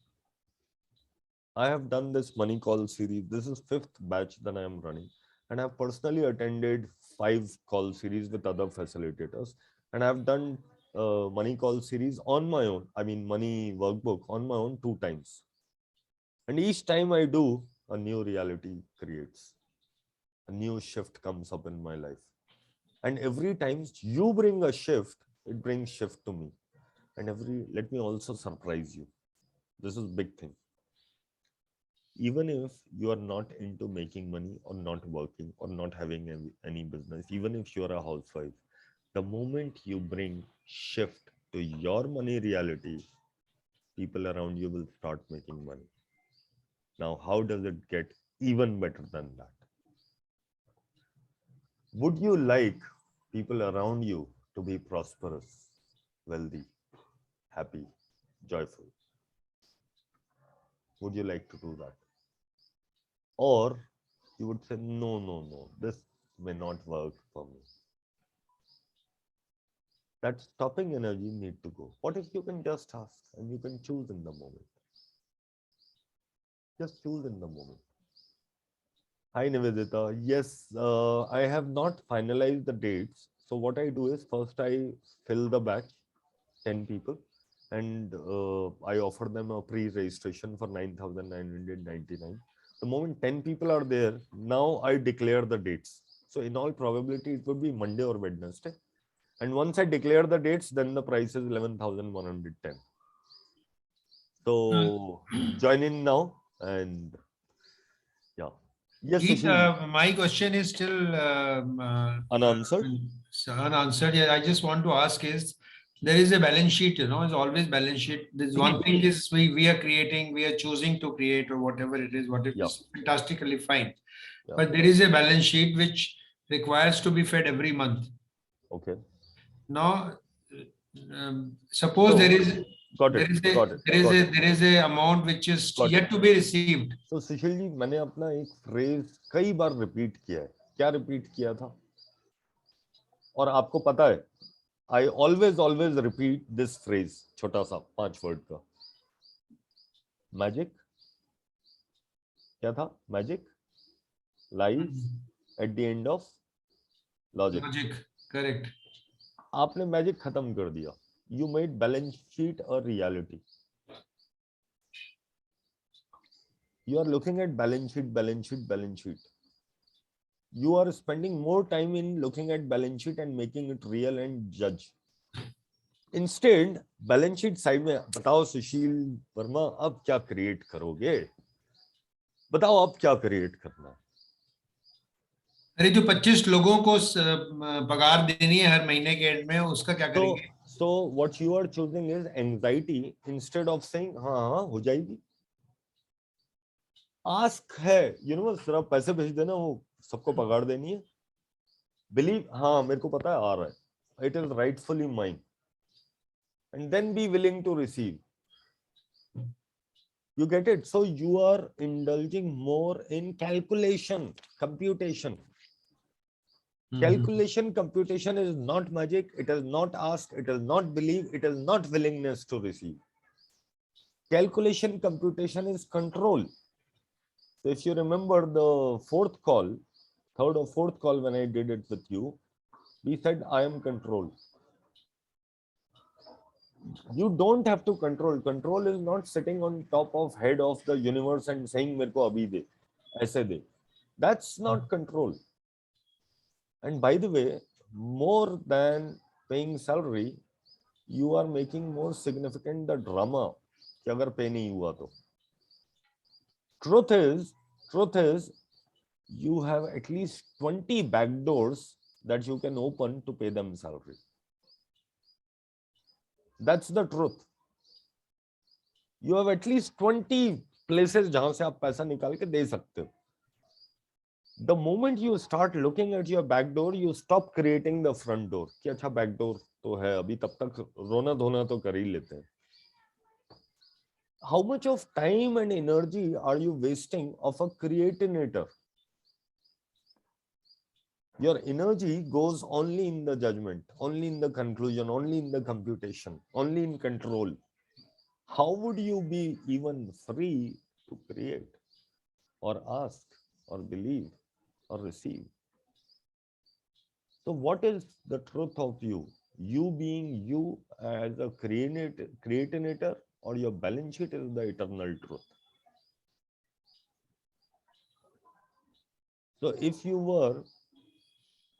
I have done this money call series. This is 5th batch that I am running. And I've personally attended 5 call series with other facilitators. And I've done money call series on my own. I mean, money workbook on my own 2 times. And each time I do, a new reality creates. A new shift comes up in my life. And every time you bring a shift, it brings shift to me. And let me also surprise you. This is big thing. Even if you are not into making money or not working or not having any business, even if you are a housewife, the moment you bring shift to your money reality, people around you will start making money. Now, how does it get even better than that? Would you like people around you to be prosperous, wealthy, happy, joyful? Would you like to do that? Or you would say, no, this may not work for me. That stopping energy need to go. What if you can just ask and you can choose in the moment? Just choose in the moment. Hi Nivedita. Yes, I have not finalized the dates. So what I do is first I fill the batch, 10 people, and I offer them a pre-registration for 9,999. The moment 10 people are there, now I declare the dates. So in all probability, it would be Monday or Wednesday. And once I declare the dates, then the price is 11,110. So join in now and yeah. Yes, Geet, my question is still unanswered. Unanswered. Yeah, I just want to ask is, there is a balance sheet, it's always balance sheet. There's one thing is we are creating, we are choosing to create or whatever it is, is fantastically fine. Yeah. But there is a balance sheet which requires to be fed every month. Okay. Now, suppose there is a amount which is yet to be received. So Sushil ji, मैंने अपना एक phrase कई बार repeat किया है. क्या repeat किया था? और आपको पता है, I always repeat this phrase, छोटा सा 5 word का. Magic. क्या था? Magic lies at the end of logic. Logic, correct. आपने मैजिक खत्म कर दिया. You made balance sheet a reality. You are looking at balance sheet. You are spending more time in looking at balance sheet and making it real and judge. Instead, balance sheet side में बताओ सुशील वर्मा अब क्या create करोगे? बताओ अब क्या create करना है? अरे जो 25 लोगों को पगार देनी है हर महीने के एंड में, उसका क्या करेंगे? So what you are choosing is anxiety instead of saying हाँ हो जाएगी. Ask है, सिर्फ पैसे भेज देना, वो सबको पगार देनी है. Believe हाँ मेरे को पता है आ रहा है. It is rightfully mine. And then be willing to receive. You get it? So you are indulging more in calculation, computation. Calculation, computation is not magic. It is not ask. It is not believe. It is not willingness to receive. Calculation, computation is control. So if you remember the third or fourth call when I did it with you, we said I am control. You don't have to control. Control is not sitting on top of head of the universe and saying मेरे को अभी दे, ऐसे दे. That's not control. And by the way, more than paying salary, you are making more significant the drama कि अगर pay नहीं हुआ तो. Truth is, you have at least 20 back doors that you can open to pay them salary. That's the truth. You have at least 20 places जहां से आप पैसा निकाल के दे सकते हो. The moment you start looking at your back door, you stop creating the front door. कि अच्छा back door तो है अभी, तब तक रोना धोना तो कर ही लेते हैं. How much of time and energy are you wasting of a creatinator? Your energy goes only in the judgment, only in the conclusion, only in the computation, only in control. How would you be even free to create or ask or believe or receive? So what is the truth of you? You being you as a creatinator, or your balance sheet is the eternal truth? So if you were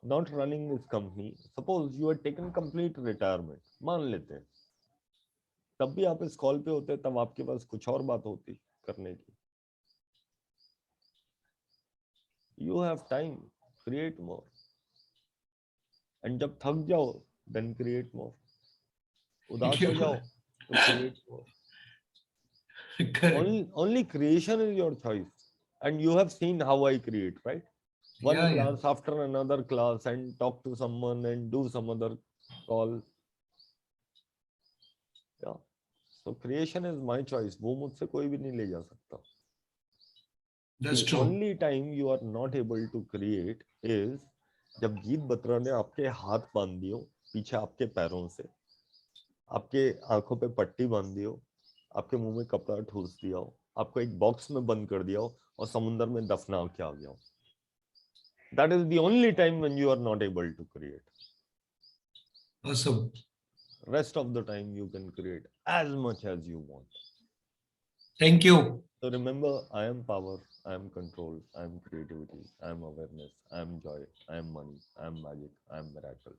not running this company, suppose you had taken complete retirement, मान लेते हैं, तब भी आप इस call पे होते, तब आपके पास कुछ और बात होती करने की. You have time, create more. And जब थक जाओ, then create more. उदास हो जाओ, तो create more. Only creation is your choice. And you have seen how I create, right? One class after another class, and talk to someone and do some other call. Yeah. So creation is my choice. वो मुझसे कोई भी नहीं ले जा सकता. That's the true. only time you are not able to create is जब गीत बत्रा ने आपके हाथ बांध दियो पीछे आपके पैरों से, आपके आंखों पे पट्टी बांध दियो, आपके मुंह में कपड़ा ठूस दिया हो, आपको एक बॉक्स में बंद कर दिया हो और समुद्र में दफना के आ गया हो. That is the only time when you are not able to create. Awesome. Rest of the time you can create as much as you want. Thank you. So remember, I am power, I am control, I am creativity, I am awareness, I am joy, I am money, I am magic, I am miracle.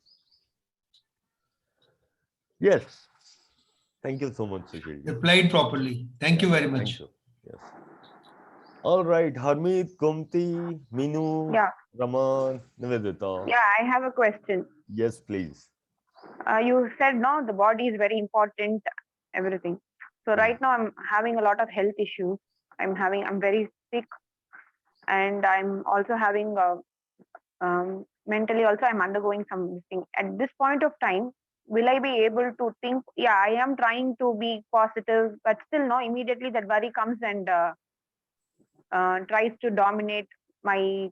Yes. Thank you so much, Sushil. Replied properly. Thank you very much. Thank you. Yes. All right, Harmeet, Kumti, Minu, Yeah. Raman, Nivedita. Yeah, I have a question. Yes, please. You said no, the body is very important, everything. So right now I'm having a lot of health issues. I'm very sick, and I'm also having mentally also I'm undergoing some thing. At this point of time, will I be able to think? Yeah, I am trying to be positive, but still no. Immediately that worry comes and tries to dominate my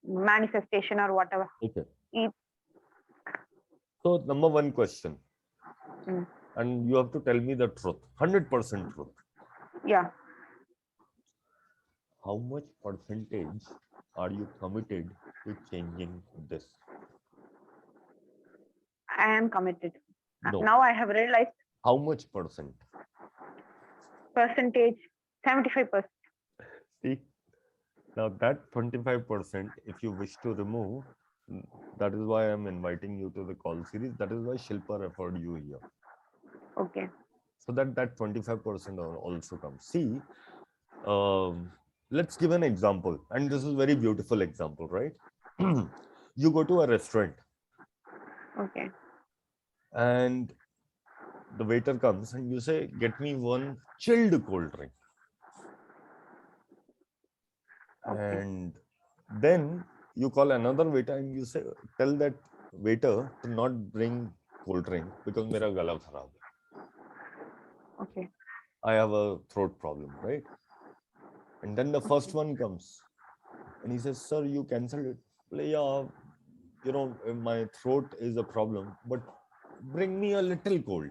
manifestation or whatever. Okay. So number one question, and you have to tell me the truth, 100% truth. Yeah. How much percentage are you committed to changing this? I am committed. No. Now I have realized. How much percent? Percentage, 75%. See, now that 25%, if you wish to remove, that is why I'm inviting you to the call series. That is why Shilpa referred you here. Okay. So that 25% also comes. See, let's give an example, and this is a very beautiful example, right? You go to a restaurant Okay. and the waiter comes and you say, get me one chilled cold drink. Okay. And then you call another waiter and you say, tell that waiter to not bring cold drink because mera gala kharab hai. Okay. I have a throat problem, right? And then the first one comes and he says, sir, you cancelled it. Like, yeah, you know, my throat is a problem, but bring me a little cold.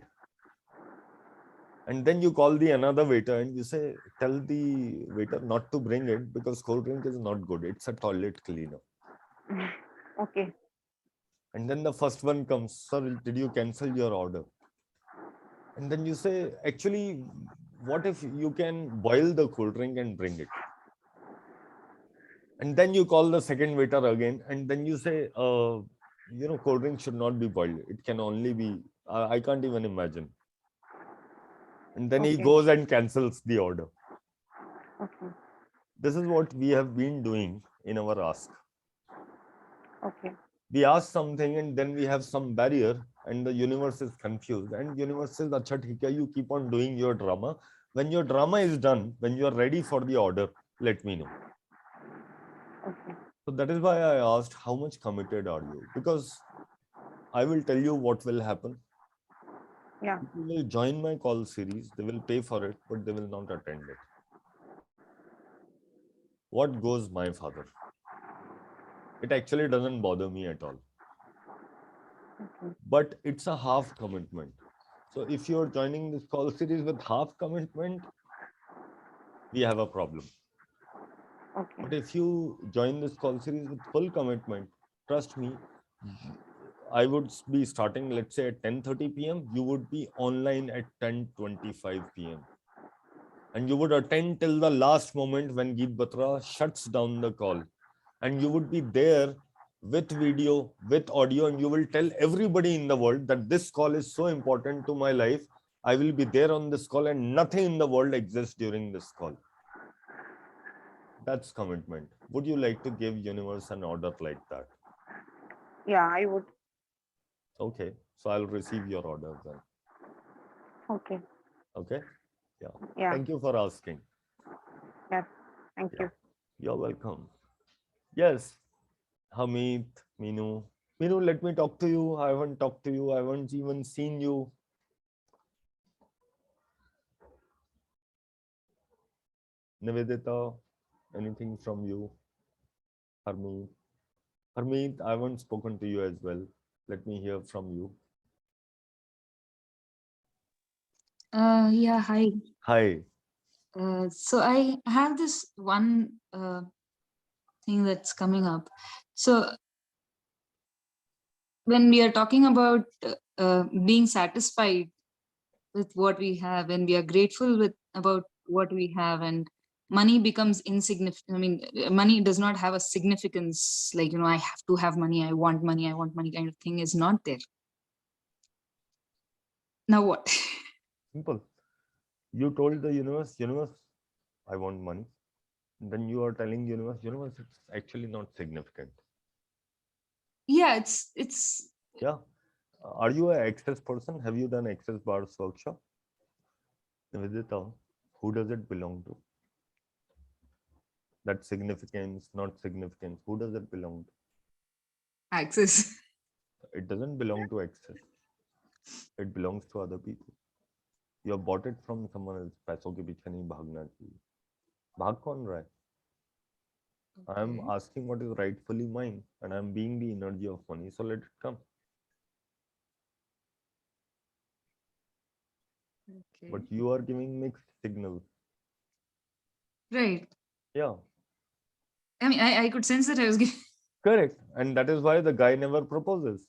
And then you call the another waiter and you say, tell the waiter not to bring it because cold drink is not good. It's a toilet cleaner. Okay. And then the first one comes, sir, did you cancel your order? And then you say, actually, what if you can boil the cold drink and bring it? And then you call the second waiter again, and then you say, you know, cold drink should not be boiled. It can only be, I can't even imagine. And then he Okay. goes and cancels the order. Okay. This is what we have been doing in our ask. Okay. We ask something and then we have some barrier and the universe is confused. And universe says, Acha, theek hai, you keep on doing your drama. When your drama is done, when you are ready for the order, let me know. Okay. So that is why I asked, how much committed are you? Because I will tell you what will happen. Yeah. People will join my call series, they will pay for it, but they will not attend it. What goes my father? It actually doesn't bother me at all. Okay. But it's a half commitment. So if you're joining this call series with half commitment, we have a problem. Okay. But if you join this call series with full commitment, trust me, I would be starting, let's say at 10:30 p.m. You would be online at 10:25 p.m. And you would attend till the last moment when Geet Batra shuts down the call. And you would be there with video, with audio, and you will tell everybody in the world that this call is so important to my life. I will be there on this call and nothing in the world exists during this call. That's commitment. Would you like to give universe an order like that? Yeah, I would. Okay, so I'll receive your order then. Okay. Okay? Yeah. Yeah. Thank you for asking. Yes. Thank Yeah. you. You're welcome. Yes. Hamid, Minu. Minu, let me talk to you. I haven't talked to you. I haven't even seen you. Nivedita, anything from you? Harmeet. Harmeet, I haven't spoken to you as well. Let me hear from you. Yeah, hi. Hi. So I have this one thing that's coming up. So when we are talking about being satisfied with what we have, and we are grateful with about what we have, and money becomes insignificant. I mean, money does not have a significance. Like, you know, I have to have money. I want money. I want money. Kind of thing is not there. Now what? Simple. You told the universe, I want money. Then you are telling universe, it's actually not significant. Yeah, it's. Yeah. Are you an access person? Have you done access bars workshop? Nivedita, who does it belong to? That significance, not significance, who does it belong to? Access. It doesn't belong to access. It belongs to other people. You have bought it from someone else. पैसों के पीछे नहीं भागना चाहिए. भाग कौन रहा है? I am asking what is rightfully mine, and I am being the energy of money. So let it come. Okay. But you are giving mixed signal. Right. Yeah. I mean, I could sense that I was giving. Correct. And that is why the guy never proposes.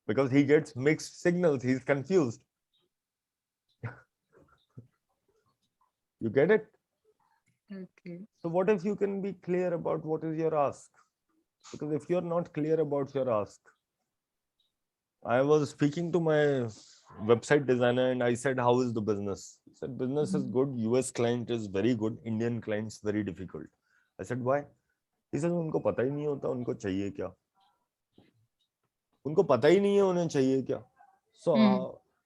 Because he gets mixed signals. He's confused. You get it? Okay. So what if you can be clear about what is your ask? Because if you're not clear about your ask, I was speaking to my website designer and I said, how is the business? He said, business is good. US client is very good. Indian clients very difficult. I said, why? He said, उनको पता ही नहीं होता उनको चाहिए क्या. उनको पता ही नहीं है उन्हें चाहिए क्या.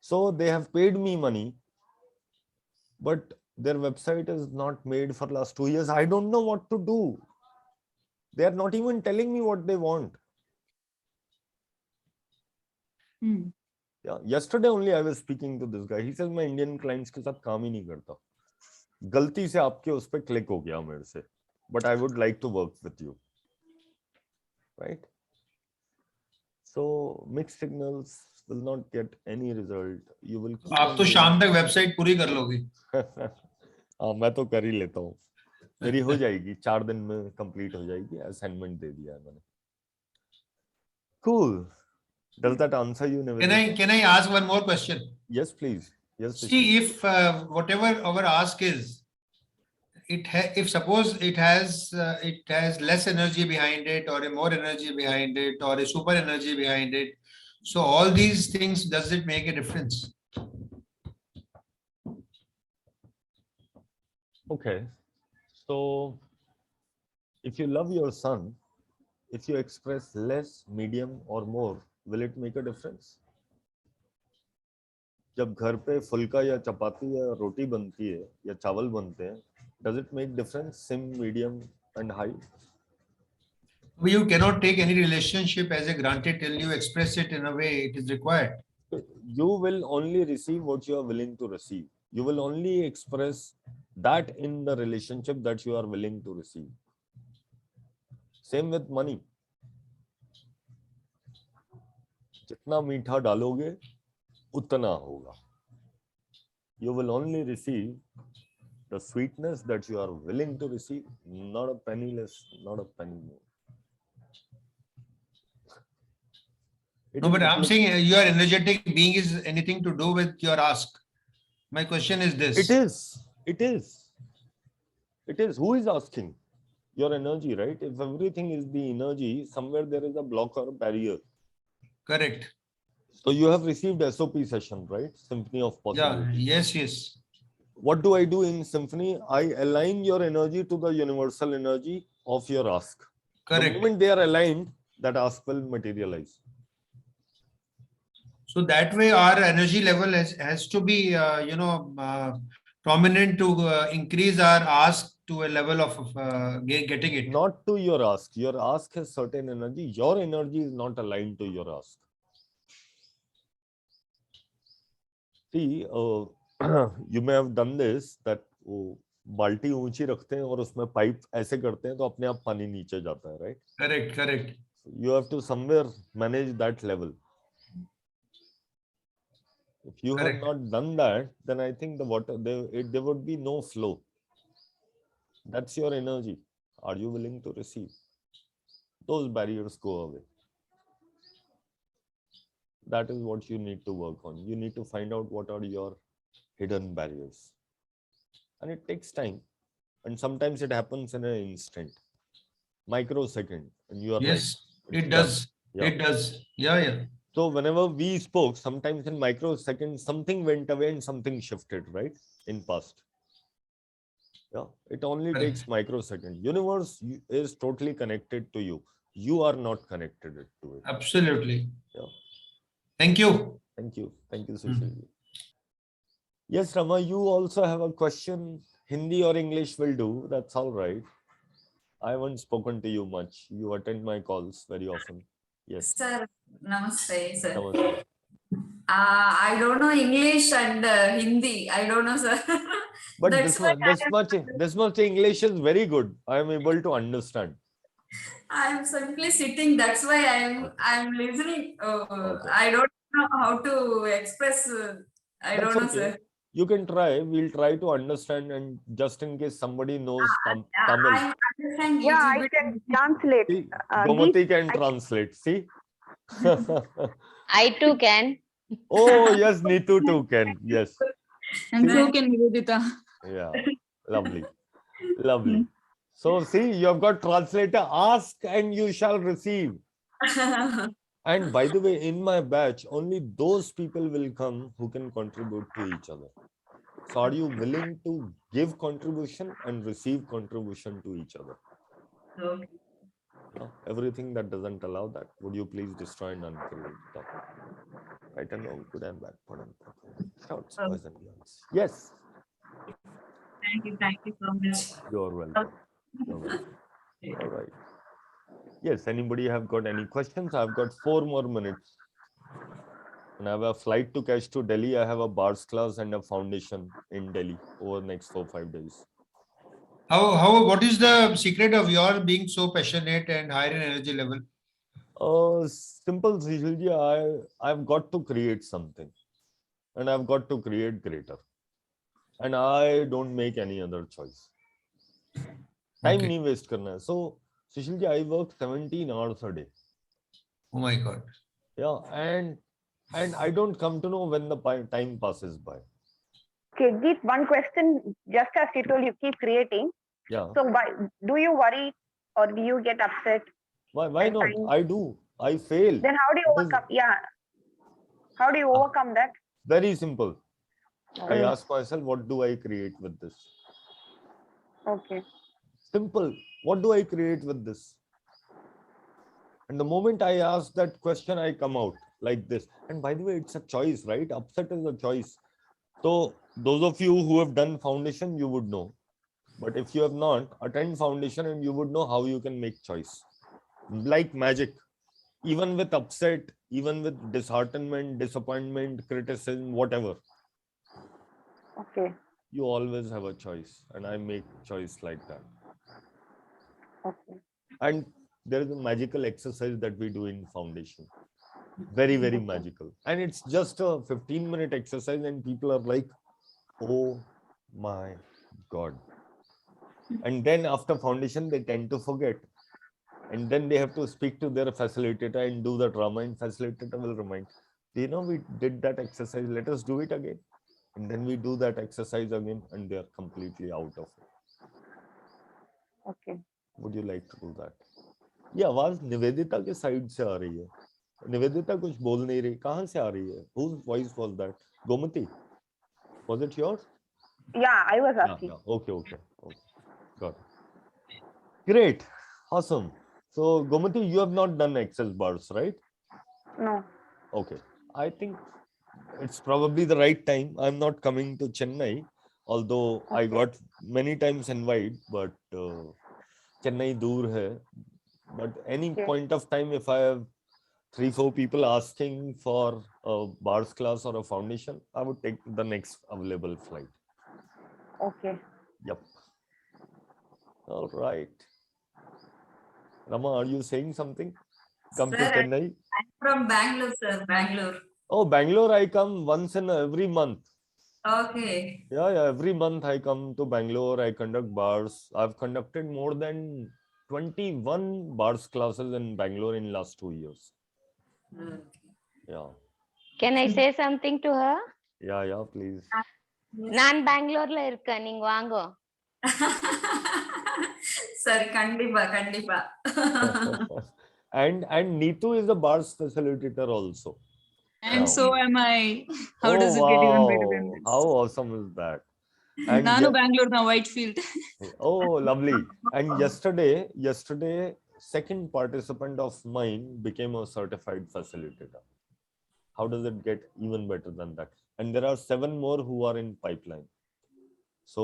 So they have paid me money, but their website is not made for last 2 years. I don't know what to do. They are not even telling me what they want. Yeah, yesterday only I was speaking to this guy. He says मैं Indian clients के साथ काम ही नहीं करता. गलती से आपके उस पे क्लिक हो गया मेरे से. But I would like to work with you. Right? So mixed signals will not get any result. You will. आप तो शाम तक वेबसाइट पूरी कर लोगे. हाँ मैं तो कर ही लेता हूँ. मेरी हो जाएगी 4 दिन में कंप्लीट हो जाएगी. असाइनमेंट दे दिया है मैंने. Cool. Does that answer you? Can I ask one more question? Yes, please. Yes. See, if whatever our ask is, if suppose it has less energy behind it, or a more energy behind it, or a super energy behind it, so all these things, does it make a difference? Okay. So if you love your son, if you express less, medium or more, will it make a difference? जब घर पे फुल्का या चपाती या रोटी बनती है या चावल बनते हैं, does it make difference, sim, medium and high? You cannot take any relationship as a granted till you express it in a way it is required. You will only receive what you are willing to receive. You will only express that in the relationship that you are willing to receive. Same with money. जितना मीठा डालोगे उतना होगा. You will only receive the sweetness that you are willing to receive, not a penny less, not a penny more. No, but I'm saying your energetic being is anything to do with your ask. My question is this. It is. Who is asking? Your energy, right? If everything is the energy, somewhere there is a block or a barrier. Correct. So you have received SOP session, right? Symphony of Possibility. Yeah, yes. What do I do in Symphony? I align your energy to the universal energy of your ask. Correct. The moment they are aligned, that ask will materialize. So that way our energy level has to be, prominent to increase our ask to a level of getting it. Not to your ask. Your ask has certain energy. Your energy is not aligned to your ask. See, you may have done this, that बाल्टी ऊंची रखते हैं और उसमें pipe ऐसे करते हैं तो अपने आप पानी नीचे जाता है, right? Correct. You have to somewhere manage that level. If you have not done that, then I think the water there would be no flow. That's your energy. Are you willing to receive? Those barriers go away. That is what you need to work on. You need to find out what are your hidden barriers. And it takes time. And sometimes it happens in an instant, microsecond. And you are yes, like, it does. Yeah. It does. Yeah. So whenever we spoke, sometimes in microseconds, something went away and something shifted, right? In past. Yeah, it only takes microsecond. Universe is totally connected to you. You are not connected to it. Absolutely. Yeah. Thank you. Thank you, Sushil. Yes, Rama, you also have a question. Hindi or English will do. That's all right. I haven't spoken to you much. You attend my calls very often. Yes. Sir, namaste, sir. Namaste. I don't know English and Hindi. I don't know, sir. But this much English is very good. I am able to understand. I am simply sitting. That's why I am listening. I don't know how to express. I don't know, sir. You can try. We'll try to understand, and just in case somebody knows Tamil. I understand. Yeah, I can translate. See, Gomati can translate. See. I too can. Oh yes, Neetu too can. Yes. And so can Nivedita. Yeah, lovely. Lovely. So see, you have got translator. Ask and you shall receive. And by the way, in my batch, only those people will come who can contribute to each other. So are you willing to give contribution and receive contribution to each other? Okay. No, everything that doesn't allow that, would you please destroy and uncreate? Right and wrong, good and bad, good and bad. Shouts, boys and girls. Yes. Thank you so much. You're welcome. You're welcome. All right. Yes, anybody have got any questions? I've got 4 more minutes. And I have a flight to catch to Delhi. I have a bars class and a foundation in Delhi over the next 4-5 days. What is the secret of your being so passionate and higher in energy level? Simple, Sishilji. I've got to create something. And I've got to create greater. And I don't make any other choice. Time nahi waste karna hai. So, Sushilji, I work 17 hours a day. Oh my God. Yeah, and I don't come to know when the time passes by. Okay, Geet, one question. Just as you told, you keep creating. Yeah. So, do you worry or do you get upset? Why not? I do. I fail. Then how do you overcome? Yeah. How do you overcome that? Very simple. I ask myself, what do I create with this? Okay. Simple. What do I create with this? And the moment I ask that question, I come out like this. And by the way, it's a choice, right? Upset is a choice. So those of you who have done foundation, you would know. But if you have not, attend foundation and you would know how you can make choice. Like magic. Even with upset, even with disheartenment, disappointment, criticism, whatever. Okay. You always have a choice. And I make choice like that. Okay. And there is a magical exercise that we do in foundation. Very, very magical. And it's just a 15-minute exercise and people are like, oh my God. And then after foundation, they tend to forget. And then they have to speak to their facilitator and do the drama, and facilitator will remind, you know, we did that exercise, let us do it again. And then we do that exercise again and they are completely out of it. Okay. Would you like to do that? ये आवाज निवेदिता के side से आ रही है. निवेदिता कुछ बोल नहीं रही. कहाँ से आ रही है? Whose voice was that? Gomati? Was it yours? Yeah, I was asking. Yeah. Okay. Got it. Great. Awesome. So, Gomati, you have not done Access bars, right? No. Okay. I think it's probably the right time. I'm not coming to Chennai, although I got many times invite, but Chennai dur hai. But any point of time, if I have 3-4 people asking for a bars class or a foundation, I would take the next available flight. Okay. Yep. All right. Rama, are you saying something? Come to Chennai? I'm from Bangalore, sir. Bangalore. Oh, Bangalore, I come once in every month. Okay. Yeah. Every month I come to Bangalore. I conduct bars. I've conducted more than 21 bars classes in Bangalore in last 2 years. Okay. Yeah. Can I say something to her? Yeah, please. நான் பெங்களூர்ல இருக்கேன், நீங்க வாங்க. சரி, கண்டிப்பா. And Neetu is a bars facilitator also. And so am I. How does it get even better than this? How awesome is that? And Nanu Bangalore na Whitefield. Oh, lovely. And yesterday, second participant of mine became a certified facilitator. How does it get even better than that? And there are 7 more who are in pipeline. So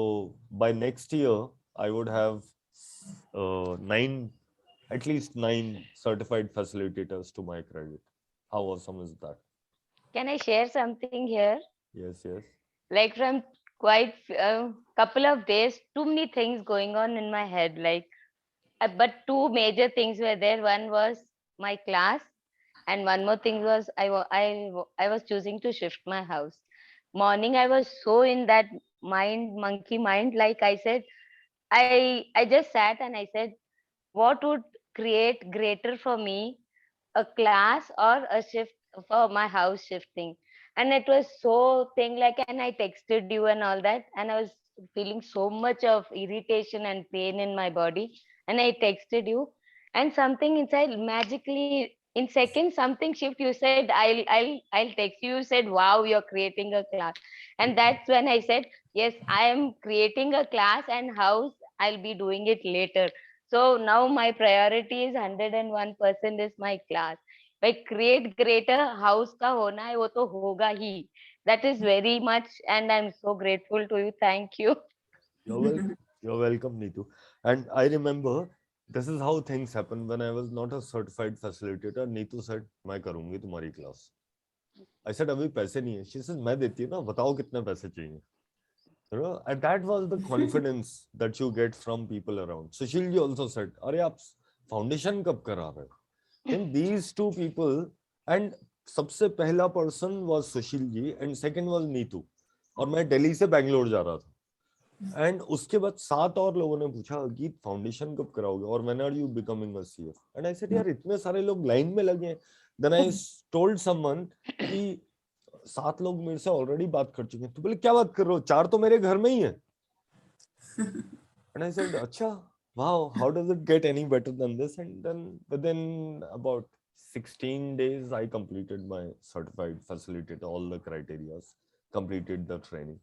by next year, I would have 9, at least 9 certified facilitators to my credit. How awesome is that? Can I share something here? Yes. Like from quite a couple of days, too many things going on in my head. Like, but 2 major things were there. One was my class, and one more thing was I was choosing to shift my house. Morning, I was so in that monkey mind. Like I said, I just sat and I said, what would create greater for me, a class or a shift for my house shifting? And it was so thing like, and I texted you and all that, and I was feeling so much of irritation and pain in my body, and I texted you, and something inside magically in seconds something shift. You said I'll text you. You said, wow, you're creating a class. And that's when I said, yes, I am creating a class, and how I'll be doing it later. So now my priority is 101% is my class. Like create greater, house का होना है वो तो होगा ही. That is very much, and I'm so grateful to you. Thank you. You're welcome, Neetu. And I remember this is how things happen. When I was not a certified facilitator, Neetu said, मैं करूंगी तुम्हारी class. I said, अभी पैसे नहीं है. She said, मैं देती हूँ ना, बताओ कितने पैसे चाहिए. You know, and that was the confidence that you get from people around. Sushil ji also said, अरे आप foundation कब करा रहे हो? Then these two people, and सबसे पहला person was Sushil ji and second was Neetu. और मैं दिल्ली से बैंगलोर जा रहा था. And उसके बाद 7 और लोगों ने पूछा, गीत फाउंडेशन कब कराओगे और when are you becoming a CF? And I said, यार इतने सारे लोग लाइन में लगे हैं. Then I told someone कि 7 लोग मेरे से ऑलरेडी बात कर चुके हैं. तो बोले क्या बात कर रहे हो, 4 तो मेरे घर में ही है. And I said, अच्छा, wow, how does it get any better than this? And then within about 16 days, I completed my certified facilitator, all the criterias, completed the training,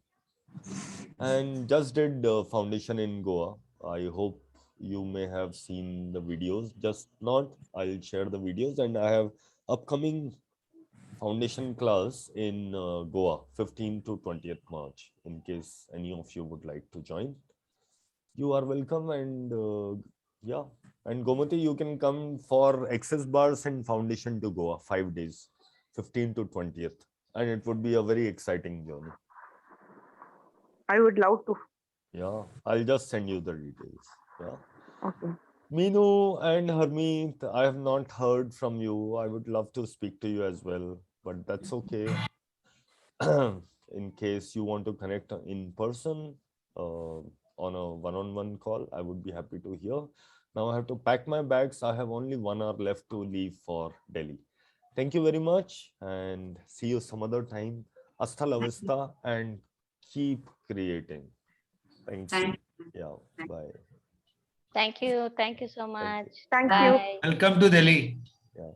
and just did foundation in Goa. I hope you may have seen the videos. Just not, I'll share the videos, and I have upcoming foundation class in Goa, 15th to 20th March. In case any of you would like to join, you are welcome. And yeah, and Gomati, you can come for access bars and foundation to Goa, 5 days, 15th to 20th, and it would be a very exciting journey. I would love to. Yeah, I'll just send you the details. Yeah. Okay. Meenu and Harmeet, I have not heard from you. I would love to speak to you as well, but that's okay. In case you want to connect in person on a one-on-one call, I would be happy to hear. Now I have to pack my bags. I have only 1 hour left to leave for Delhi. Thank you very much, and see you some other time. Hasta la vista, and keep creating. Thank you. Yeah, bye. Thank you. Thank you so much. Thank Bye. you. Welcome to Delhi. Yeah.